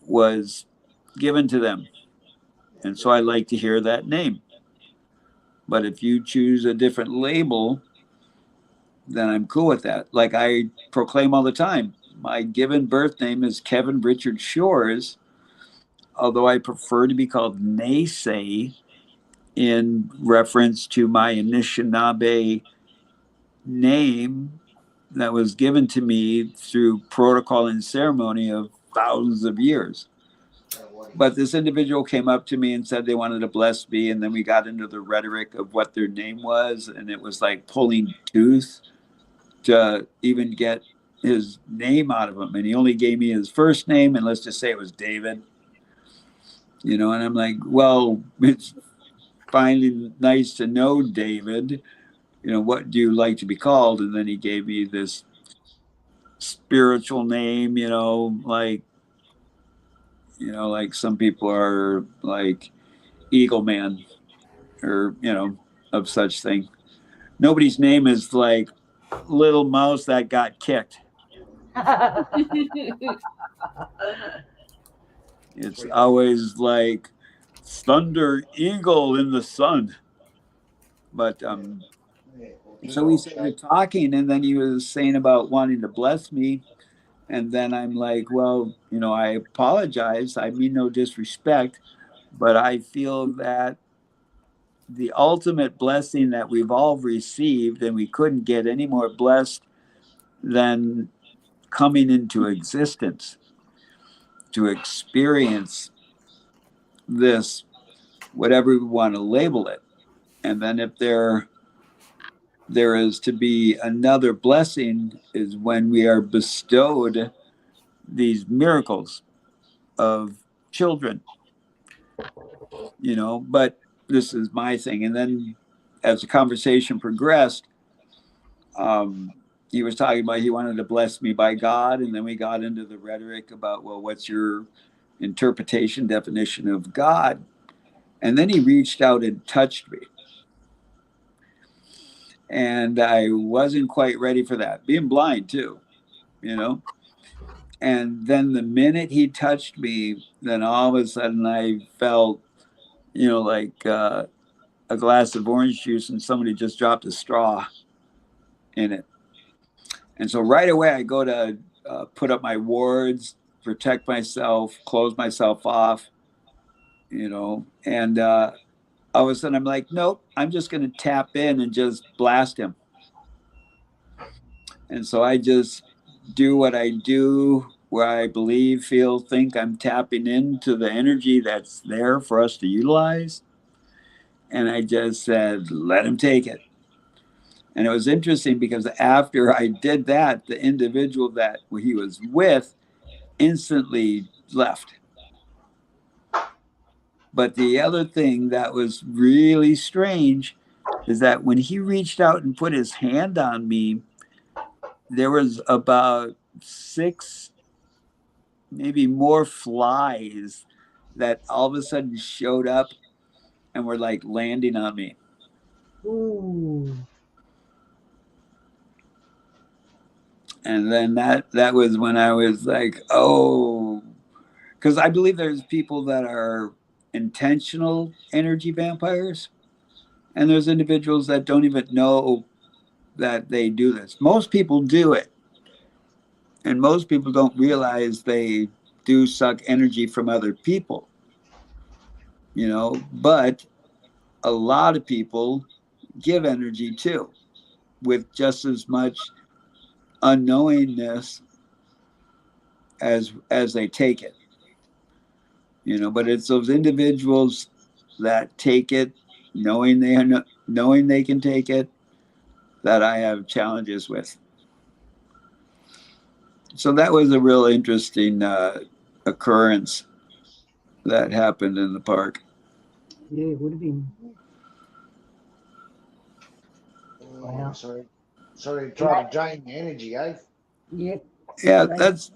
was given to them. And so I like to hear that name. But if you choose a different label, then I'm cool with that. Like I proclaim all the time, my given birth name is Kevin Richard Shores, although I prefer to be called Naysay in reference to my Anishinaabe name that was given to me through protocol and ceremony of thousands of years. But this individual came up to me and said they wanted to bless me, and then we got into the rhetoric of what their name was, and it was like pulling tooth to even get his name out of him. And he only gave me his first name, and let's just say it was David. And I'm like, well, it's finally nice to know David. What do you like to be called? And then he gave me this spiritual name, like some people are like Eagle Man or, of such thing. Nobody's name is like Little Mouse that got kicked. It's always like Thunder Eagle in the sun. But so we started talking, and then he was saying about wanting to bless me. And then I'm like, well, I apologize. I mean no disrespect, but I feel that the ultimate blessing that we've all received, and we couldn't get any more blessed than coming into existence to experience this, whatever we want to label it. And then if there is to be another blessing is when we are bestowed these miracles of children, but this is my thing. And then as the conversation progressed, he was talking about he wanted to bless me by God. And then we got into the rhetoric about, well, what's your interpretation, definition of God? And then he reached out and touched me. And I wasn't quite ready for that, being blind too, And then the minute he touched me, then all of a sudden I felt, like a glass of orange juice and somebody just dropped a straw in it. And so right away I go to put up my wards, protect myself, close myself off, and all of a sudden I'm like, nope, I'm just going to tap in and just blast him. And so I just do what I do, where I believe, feel, think I'm tapping into the energy that's there for us to utilize. And I just said, let him take it. And it was interesting because after I did that, the individual that he was with instantly left. But the other thing that was really strange is that when he reached out and put his hand on me, there was about 6, maybe more flies that all of a sudden showed up and were like landing on me. Ooh. And then that was when I was like, oh, because I believe there's people that are intentional energy vampires, and there's individuals that don't even know that they do this. Most people do it, and most people don't realize they do suck energy from other people, but a lot of people give energy too. with just as much unknowingness as they take it. But it's those individuals that take it knowing they can take it that I have challenges with. So that was a real interesting occurrence that happened in the park. Yeah, it would have been. Wow. So they try to drain the energy, eh? Yep. Yeah, that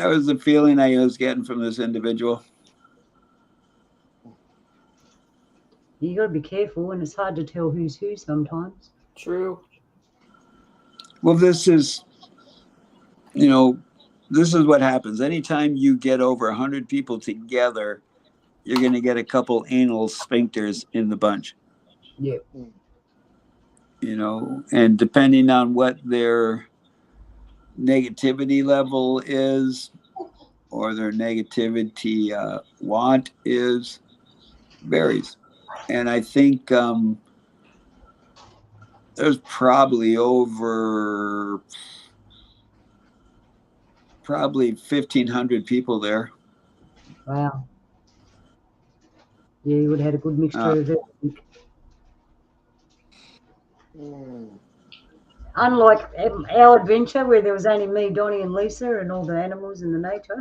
was the feeling I was getting from this individual. You got to be careful, and it's hard to tell who's who sometimes. True. Well, this is what happens. Anytime you get over 100 people together, you're going to get a couple anal sphincters in the bunch. Yeah. And depending on what their negativity level is or their negativity want is, varies. And I think there's probably 1,500 people there. Wow. Yeah, you would have had a good mixture of everything. Unlike our adventure where there was only me, Donny and Lisa and all the animals in the nature.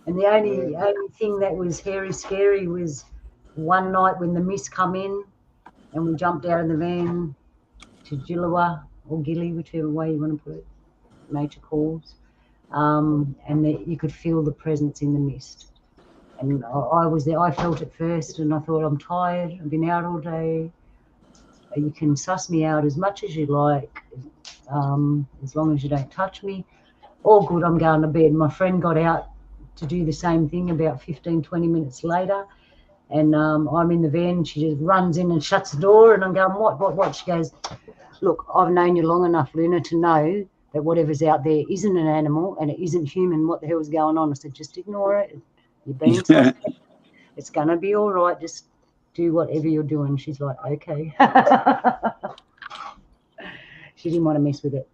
And the only thing that was hairy scary was one night when the mist come in and we jumped out of the van to Gillawa or Gilly, whichever way you want to put it, nature calls. And you could feel the presence in the mist. And I was there, I felt it first and I thought, I'm tired, I've been out all day. You can suss me out as much as you like, as long as you don't touch me. All good, I'm going to bed. My friend got out to do the same thing about 15, 20 minutes later. And I'm in the van, she just runs in and shuts the door and I'm going, what? She goes, look, I've known you long enough, Luna, to know that whatever's out there isn't an animal and it isn't human. What the hell's going on? I said, just ignore it. You're being suspect. It's going to be all right. Just do whatever you're doing. She's like, okay. She didn't want to mess with it.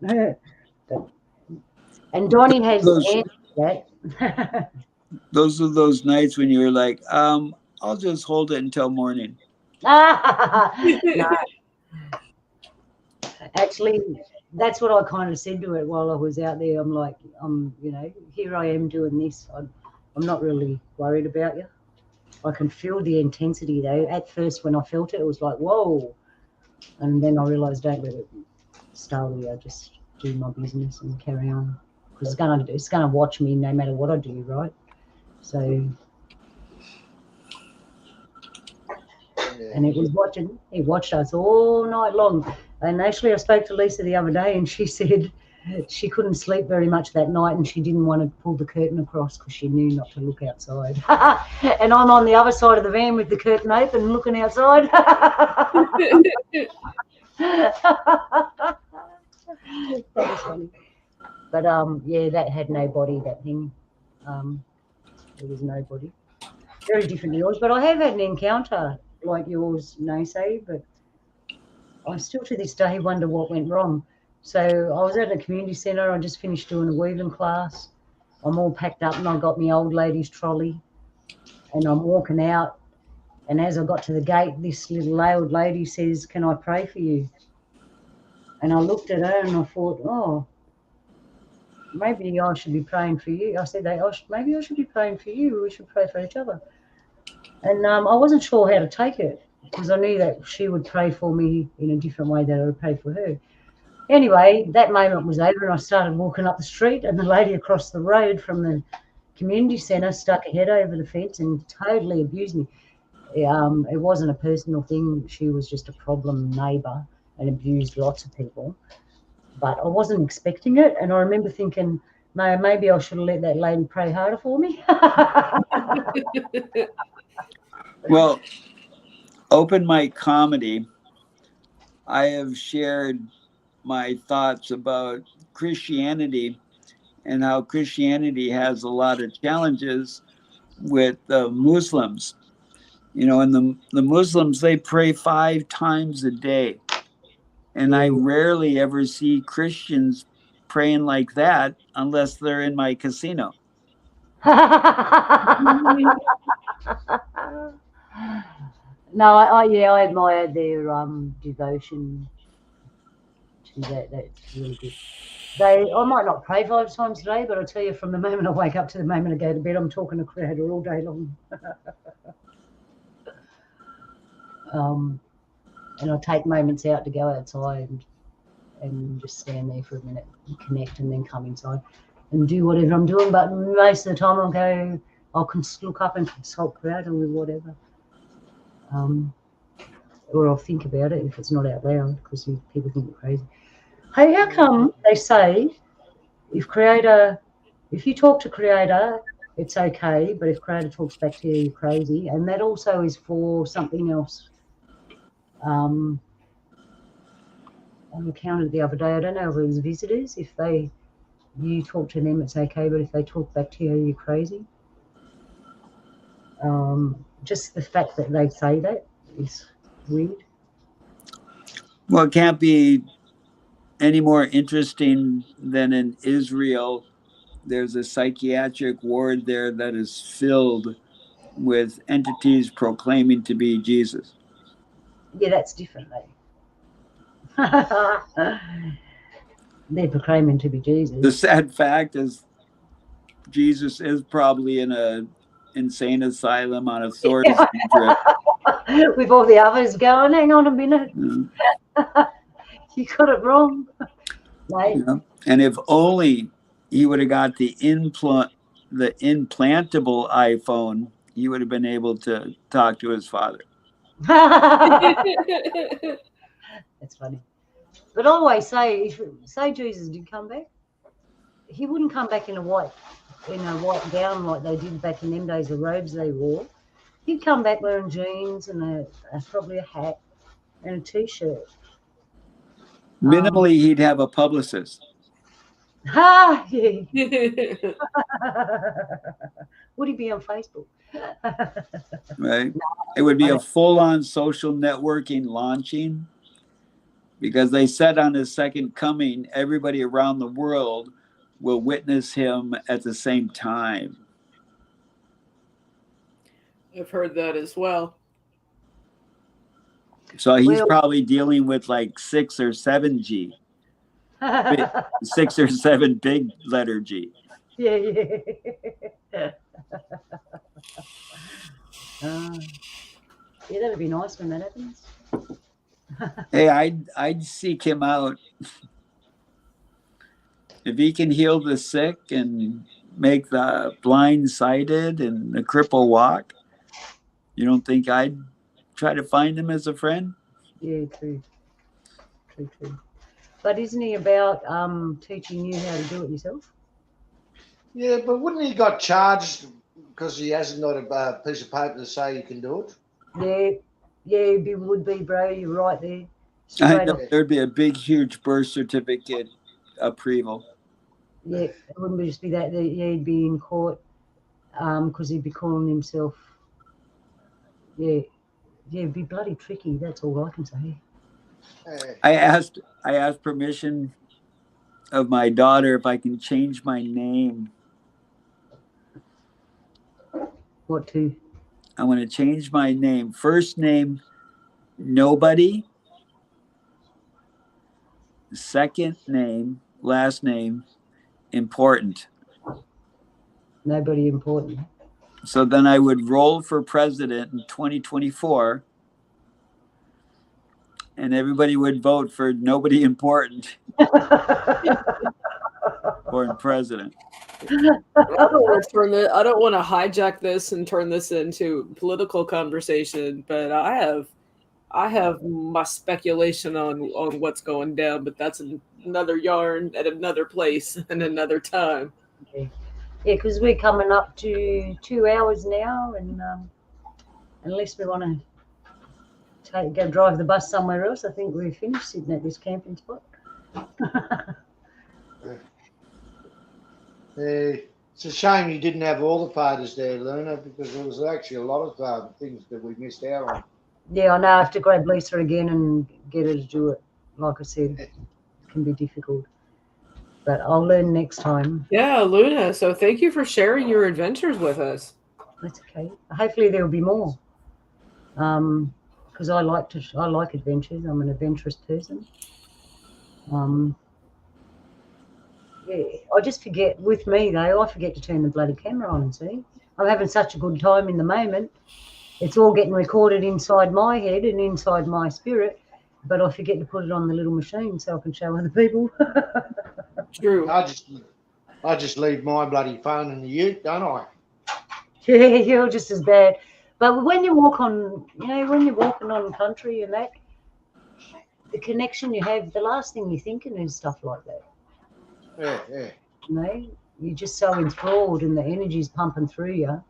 And Donny has answered that. Those are those nights when you're like, I'll just hold it until morning. No. Actually, that's what I kind of said to it while I was out there. I'm like, here I am doing this. I'm not really worried about you. I can feel the intensity though. At first when I felt it, it was like, whoa. And then I realised, don't let it startle you. I just do my business and carry on. Because it's gonna watch me no matter what I do, right? So, and it watched us all night long. And actually I spoke to Lisa the other day and she said she couldn't sleep very much that night and she didn't want to pull the curtain across because she knew not to look outside. And I'm on the other side of the van with the curtain open looking outside. That was funny. But yeah, that had no body, that thing. There was no body. Very different to yours. But I have had an encounter like yours, Naysay, but I still to this day wonder what went wrong. So I was at a community centre. I just finished doing a weaving class. I'm all packed up and I got my old lady's trolley and I'm walking out. And as I got to the gate, this little old lady says, can I pray for you? And I looked at her and I thought, oh, maybe I should be praying for you. I said, maybe I should be praying for you. We should pray for each other. And I wasn't sure how to take it because I knew that she would pray for me in a different way that I would pray for her. Anyway, that moment was over and I started walking up the street and the lady across the road from the community centre stuck her head over the fence and totally abused me. It wasn't a personal thing. She was just a problem neighbour and abused lots of people. But I wasn't expecting it. And I remember thinking, maybe I should have let that lady pray harder for me. Well, open mic comedy, I have shared my thoughts about Christianity and how Christianity has a lot of challenges with Muslims. And the Muslims, they pray 5 times a day. And I rarely ever see Christians praying like that unless they're in my casino. No, I admire their devotion to that. That's really good. I might not pray 5 times a day, but I tell you, from the moment I wake up to the moment I go to bed, I'm talking to Creator all day long. And I'll take moments out to go outside and just stand there for a minute and connect, and then come inside and do whatever I'm doing. But most of the time I'll look up and consult Creator with whatever. Or I'll think about it if it's not out loud, because people think you're crazy. Hey, how come they say if you talk to Creator, it's okay, but if Creator talks back to you, you're crazy? And that also is for something else. I encountered the other day, I don't know if it was visitors, if you talk to them, it's okay, but if they talk back to you, you're crazy. Just the fact that they say that is weird. Well, it can't be any more interesting than in Israel. There's a psychiatric ward there that is filled with entities proclaiming to be Jesus. Yeah, that's different, they're proclaiming to be Jesus. The sad fact is Jesus is probably in a insane asylum on a Thorazine trip. With all the others going, hang on a minute. You got it wrong. Right? Yeah. And if only he would have got the implantable iPhone, he would have been able to talk to his father. That's funny. But I always say, say Jesus did come back, he wouldn't come back in a white gown like they did back in them days, the robes they wore. He'd come back wearing jeans and probably a hat and a t-shirt. Minimally, he'd have a publicist. Yeah. Would he be on Facebook? Right. It would be a full-on social networking launching, because they said on his second coming, everybody around the world will witness him at the same time. I've heard that as well. So he's probably dealing with like 6 or 7 G. 6 or 7 big letter G. Yeah. Yeah, that'd be nice when that happens. Hey, I'd seek him out. If he can heal the sick and make the blind sighted and the cripple walk, you don't think I'd try to find him as a friend? Yeah, true. But isn't he about teaching you how to do it yourself? Yeah, but wouldn't he got charged because he hasn't got a piece of paper to say he can do it? Yeah, it would be, bro. You're right there. I know there'd be a big, huge birth certificate approval. Yeah, it wouldn't just be that. Yeah, he'd be in court because he'd be calling himself. Yeah, it'd be bloody tricky. That's all I can say. I asked permission of my daughter if I can change my name. What to? I want to change my name. First name, nobody. Second name, last name, important. Nobody important. So then I would roll for president in 2024, and everybody would vote for nobody important for president. I don't want to hijack this and turn this into political conversation, but I have my speculation on what's going down, but that's another yarn at another place and another time. Okay. Yeah, because we're coming up to 2 hours now, and unless we want to go drive the bus somewhere else, I think we're finished sitting at this camping spot. It's a shame you didn't have all the photos there, Luna, because there was actually a lot of things that we missed out on. Yeah, I know. I have to grab Lisa again and get her to do it. Like I said, it can be difficult. But I'll learn next time. Yeah, Luna. So thank you for sharing your adventures with us. That's okay. Hopefully there'll be more. Because I like adventures. I'm an adventurous person. Yeah, I just forget. With me though, I forget to turn the bloody camera on. See, I'm having such a good time in the moment. It's all getting recorded inside my head and inside my spirit, but I forget to put it on the little machine so I can show other people. True. I just leave my bloody phone in the ute, don't I? Yeah, you're just as bad. But when you walk on, when you're walking on country and that, the connection you have, the last thing you're thinking is stuff like that. Yeah. You're just so enthralled and the energy's pumping through you.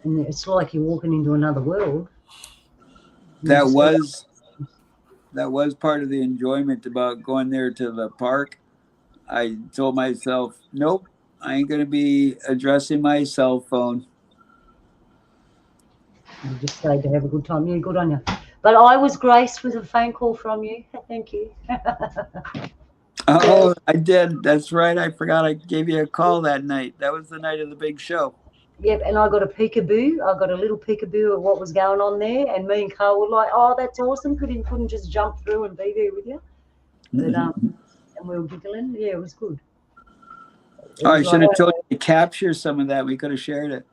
And it's like you're walking into another world. That was part of the enjoyment about going there to the park. I told myself, nope, I ain't going to be addressing my cell phone. You just stayed to have a good time. Yeah, good on you. But I was graced with a phone call from you. Thank you. Oh, I did. That's right. I forgot I gave you a call that night. That was the night of the big show. Yep, and I got a peekaboo. I got a little peekaboo of what was going on there, and me and Carl were like, "Oh, that's awesome! Couldn't just jump through and be there with you." But and we were giggling. Yeah, it was good. I should have told you to capture some of that. We could have shared it.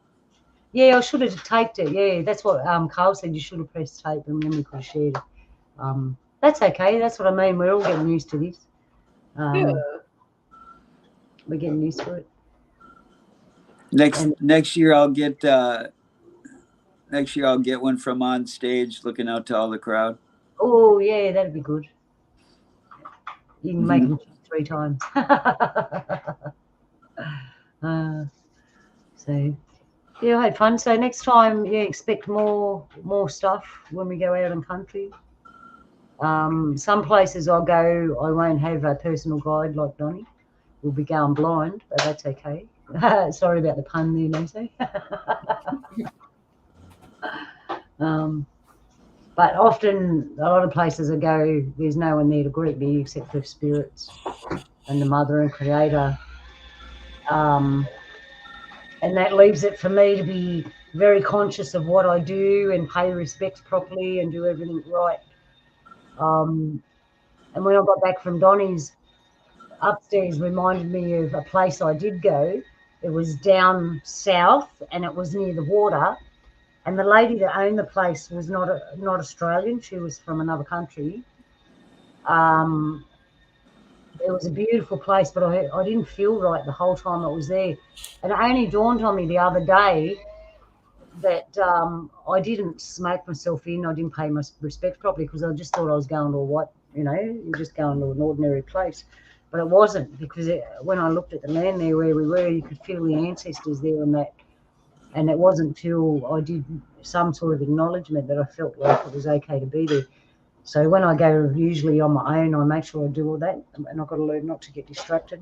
Yeah, I should have taped it. Yeah, that's what Carl said. You should have pressed tape, and then we could have shared it. That's okay. That's what I mean. We're all getting used to this. Yeah. We're getting used to it. Next year I'll get one from on stage looking out to all the crowd. Oh yeah, that'd be good. You can make them 3 times. So yeah, I had fun. So next time, expect more stuff when we go out in country. Some places I'll go, I won't have a personal guide like Donny. We'll be going blind, but that's okay. Sorry about the pun there, Nancy. But often, a lot of places I go, there's no one there to greet me except for spirits and the mother and creator. And that leaves it for me to be very conscious of what I do and pay respects properly and do everything right. And when I got back from Donny's, upstairs reminded me of a place I did go. It was down south and it was near the water. And the lady that owned the place was not Australian. She was from another country. It was a beautiful place, but I didn't feel right the whole time I was there. And it only dawned on me the other day that I didn't smoke myself in. I didn't pay my respects properly because I just thought I was going to you're just going to an ordinary place. But it wasn't, because when I looked at the land there where we were, you could feel the ancestors there and that. And it wasn't till I did some sort of acknowledgement that I felt like it was okay to be there. So when I go usually on my own, I make sure I do all that, and I've got to learn not to get distracted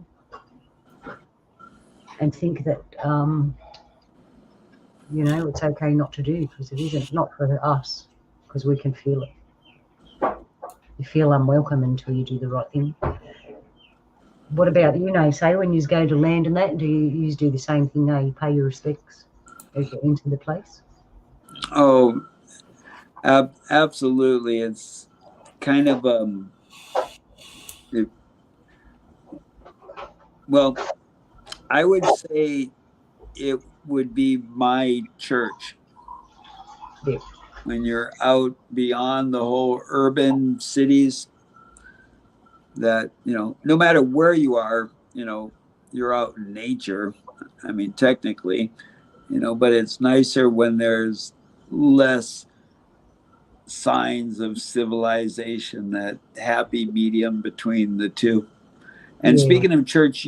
and think that, it's okay not to do, because it isn't, not for us, because we can feel it. You feel unwelcome until you do the right thing. What about you, say when you go to land and that, do you do the same thing? You pay your respects as you enter the place? Oh, absolutely. It's kind of well, I would say it would be my church. Yeah. When you're out beyond the whole urban cities, that no matter where you are, you're out in nature. I mean, technically, but it's nicer when there's less signs of civilization, that happy medium between the two. And speaking of church,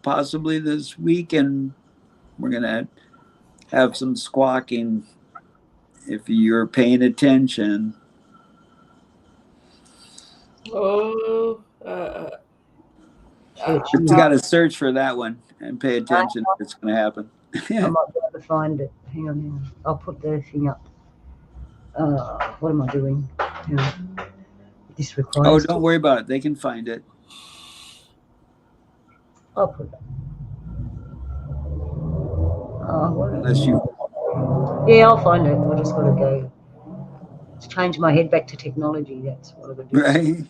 possibly this weekend we're gonna have some squawking if you're paying attention. Oh, It But should you got to search for that one and pay attention if it's going to happen. I might be able to find it. Hang on. I'll put the thing up. What am I doing? Hang on. This requires. Oh, don't worry about it. They can find it. I'll put that. Unless you. Yeah, I'll find it. I just got to go. Change my head back to technology. That's what I got to do. Right.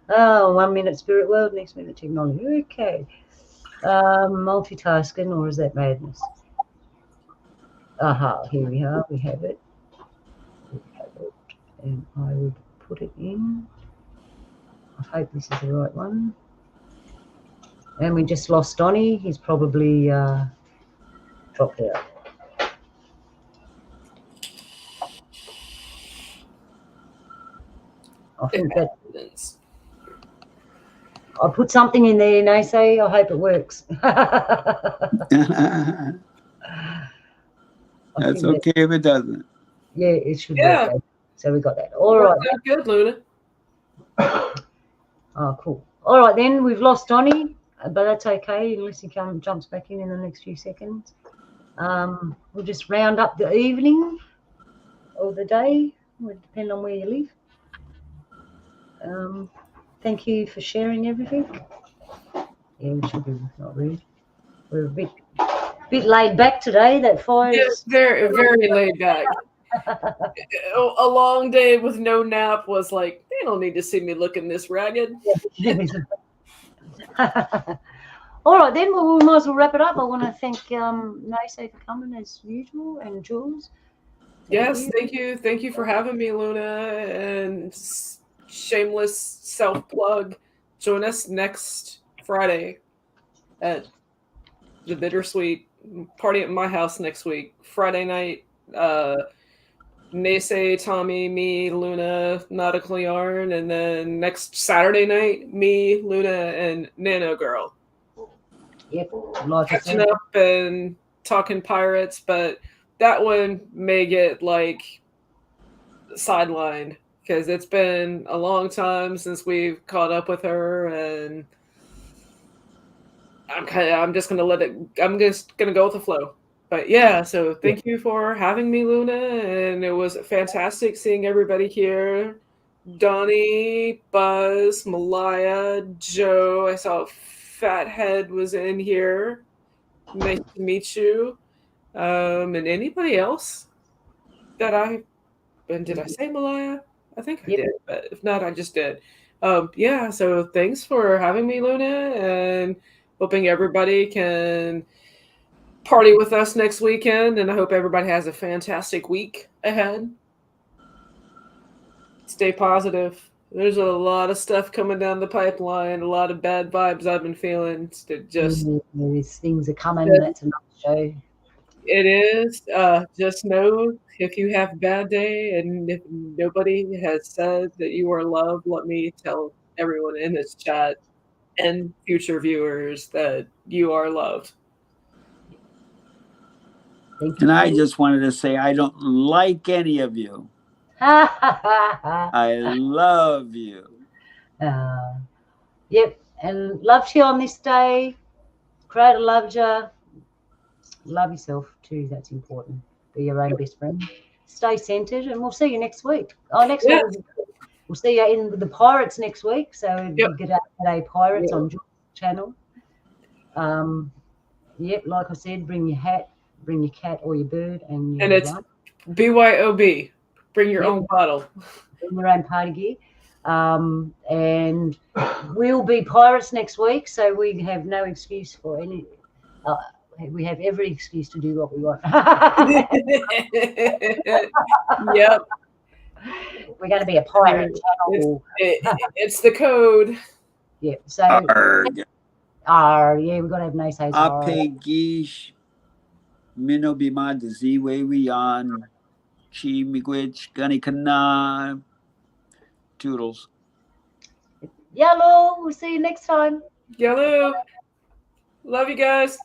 Oh, 1 minute spirit world, next minute technology. Okay. Multitasking, or is that madness? Aha, here we are. We have it. And I would put it in. I hope this is the right one. And we just lost Donny. He's probably dropped out. I think that I put something in there, Naysay. I hope it works. That's okay if it doesn't. Yeah, it should work. So we got that. All right. Good, Luna. Oh, cool. All right, then we've lost Donny, but that's okay unless he jumps back in the next few seconds. We'll just round up the evening or the day. It will depend on where you live. Thank you for sharing everything. Yeah, we should be not rude. We're a bit laid back today. That fire. Yes, very, very laid back. A long day with no nap was like, they don't need to see me looking this ragged. All right, then we might as well wrap it up. I want to thank Naysay for coming as usual, and Jules. Thank you for having me, Luna. And shameless self-plug, join us next Friday at the Bittersweet party at my house next week. Friday night, Naysay, Tommy, me, Luna, Nautical Yarn, and then next Saturday night, me, Luna, and Nano Girl. Yep, catching up and talking pirates, but that one may get like sidelined because it's been a long time since we've caught up with her, and I'm just gonna go with the flow. But yeah, so thank you for having me, Luna, and it was fantastic seeing everybody here. Donny, Buzz, Malaya, Joe. I saw Fathead was in here. Nice to meet you. And anybody else that did I say Malaya? I think I did, but if not, I just did. Yeah, so thanks for having me, Luna, and hoping everybody can party with us next weekend, and I hope everybody has a fantastic week ahead. Stay positive. There's a lot of stuff coming down the pipeline, a lot of bad vibes I've been feeling. These things are coming. That's another show. It is. Just know if you have a bad day and if nobody has said that you are loved, let me tell everyone in this chat and future viewers that you are loved. And I just wanted to say I don't like any of you. I love you. Yep, and love to you on this day. Creator loves you. Love yourself too. That's important. Be your own best friend. Stay centered, and we'll see you next week. Next week we'll see you in the Pirates next week. So you get out today, Pirates on George's channel. Like I said, bring your hat, bring your cat or your bird, and it's BYOB. Bring your own bottle. Bring your own party gear. And we'll be Pirates next week, so we have no excuse for any. We have every excuse to do what we want. Yep. We're going to be a pirate channel. It's the code. Yeah. So. Arg. We've got to have Naysay's. Apegish, Minobima, the Ziwe Wiyan, Chi Miigwech, Gani Kana, Toodles. Yellow. We'll see you next time. Yellow. Love you guys.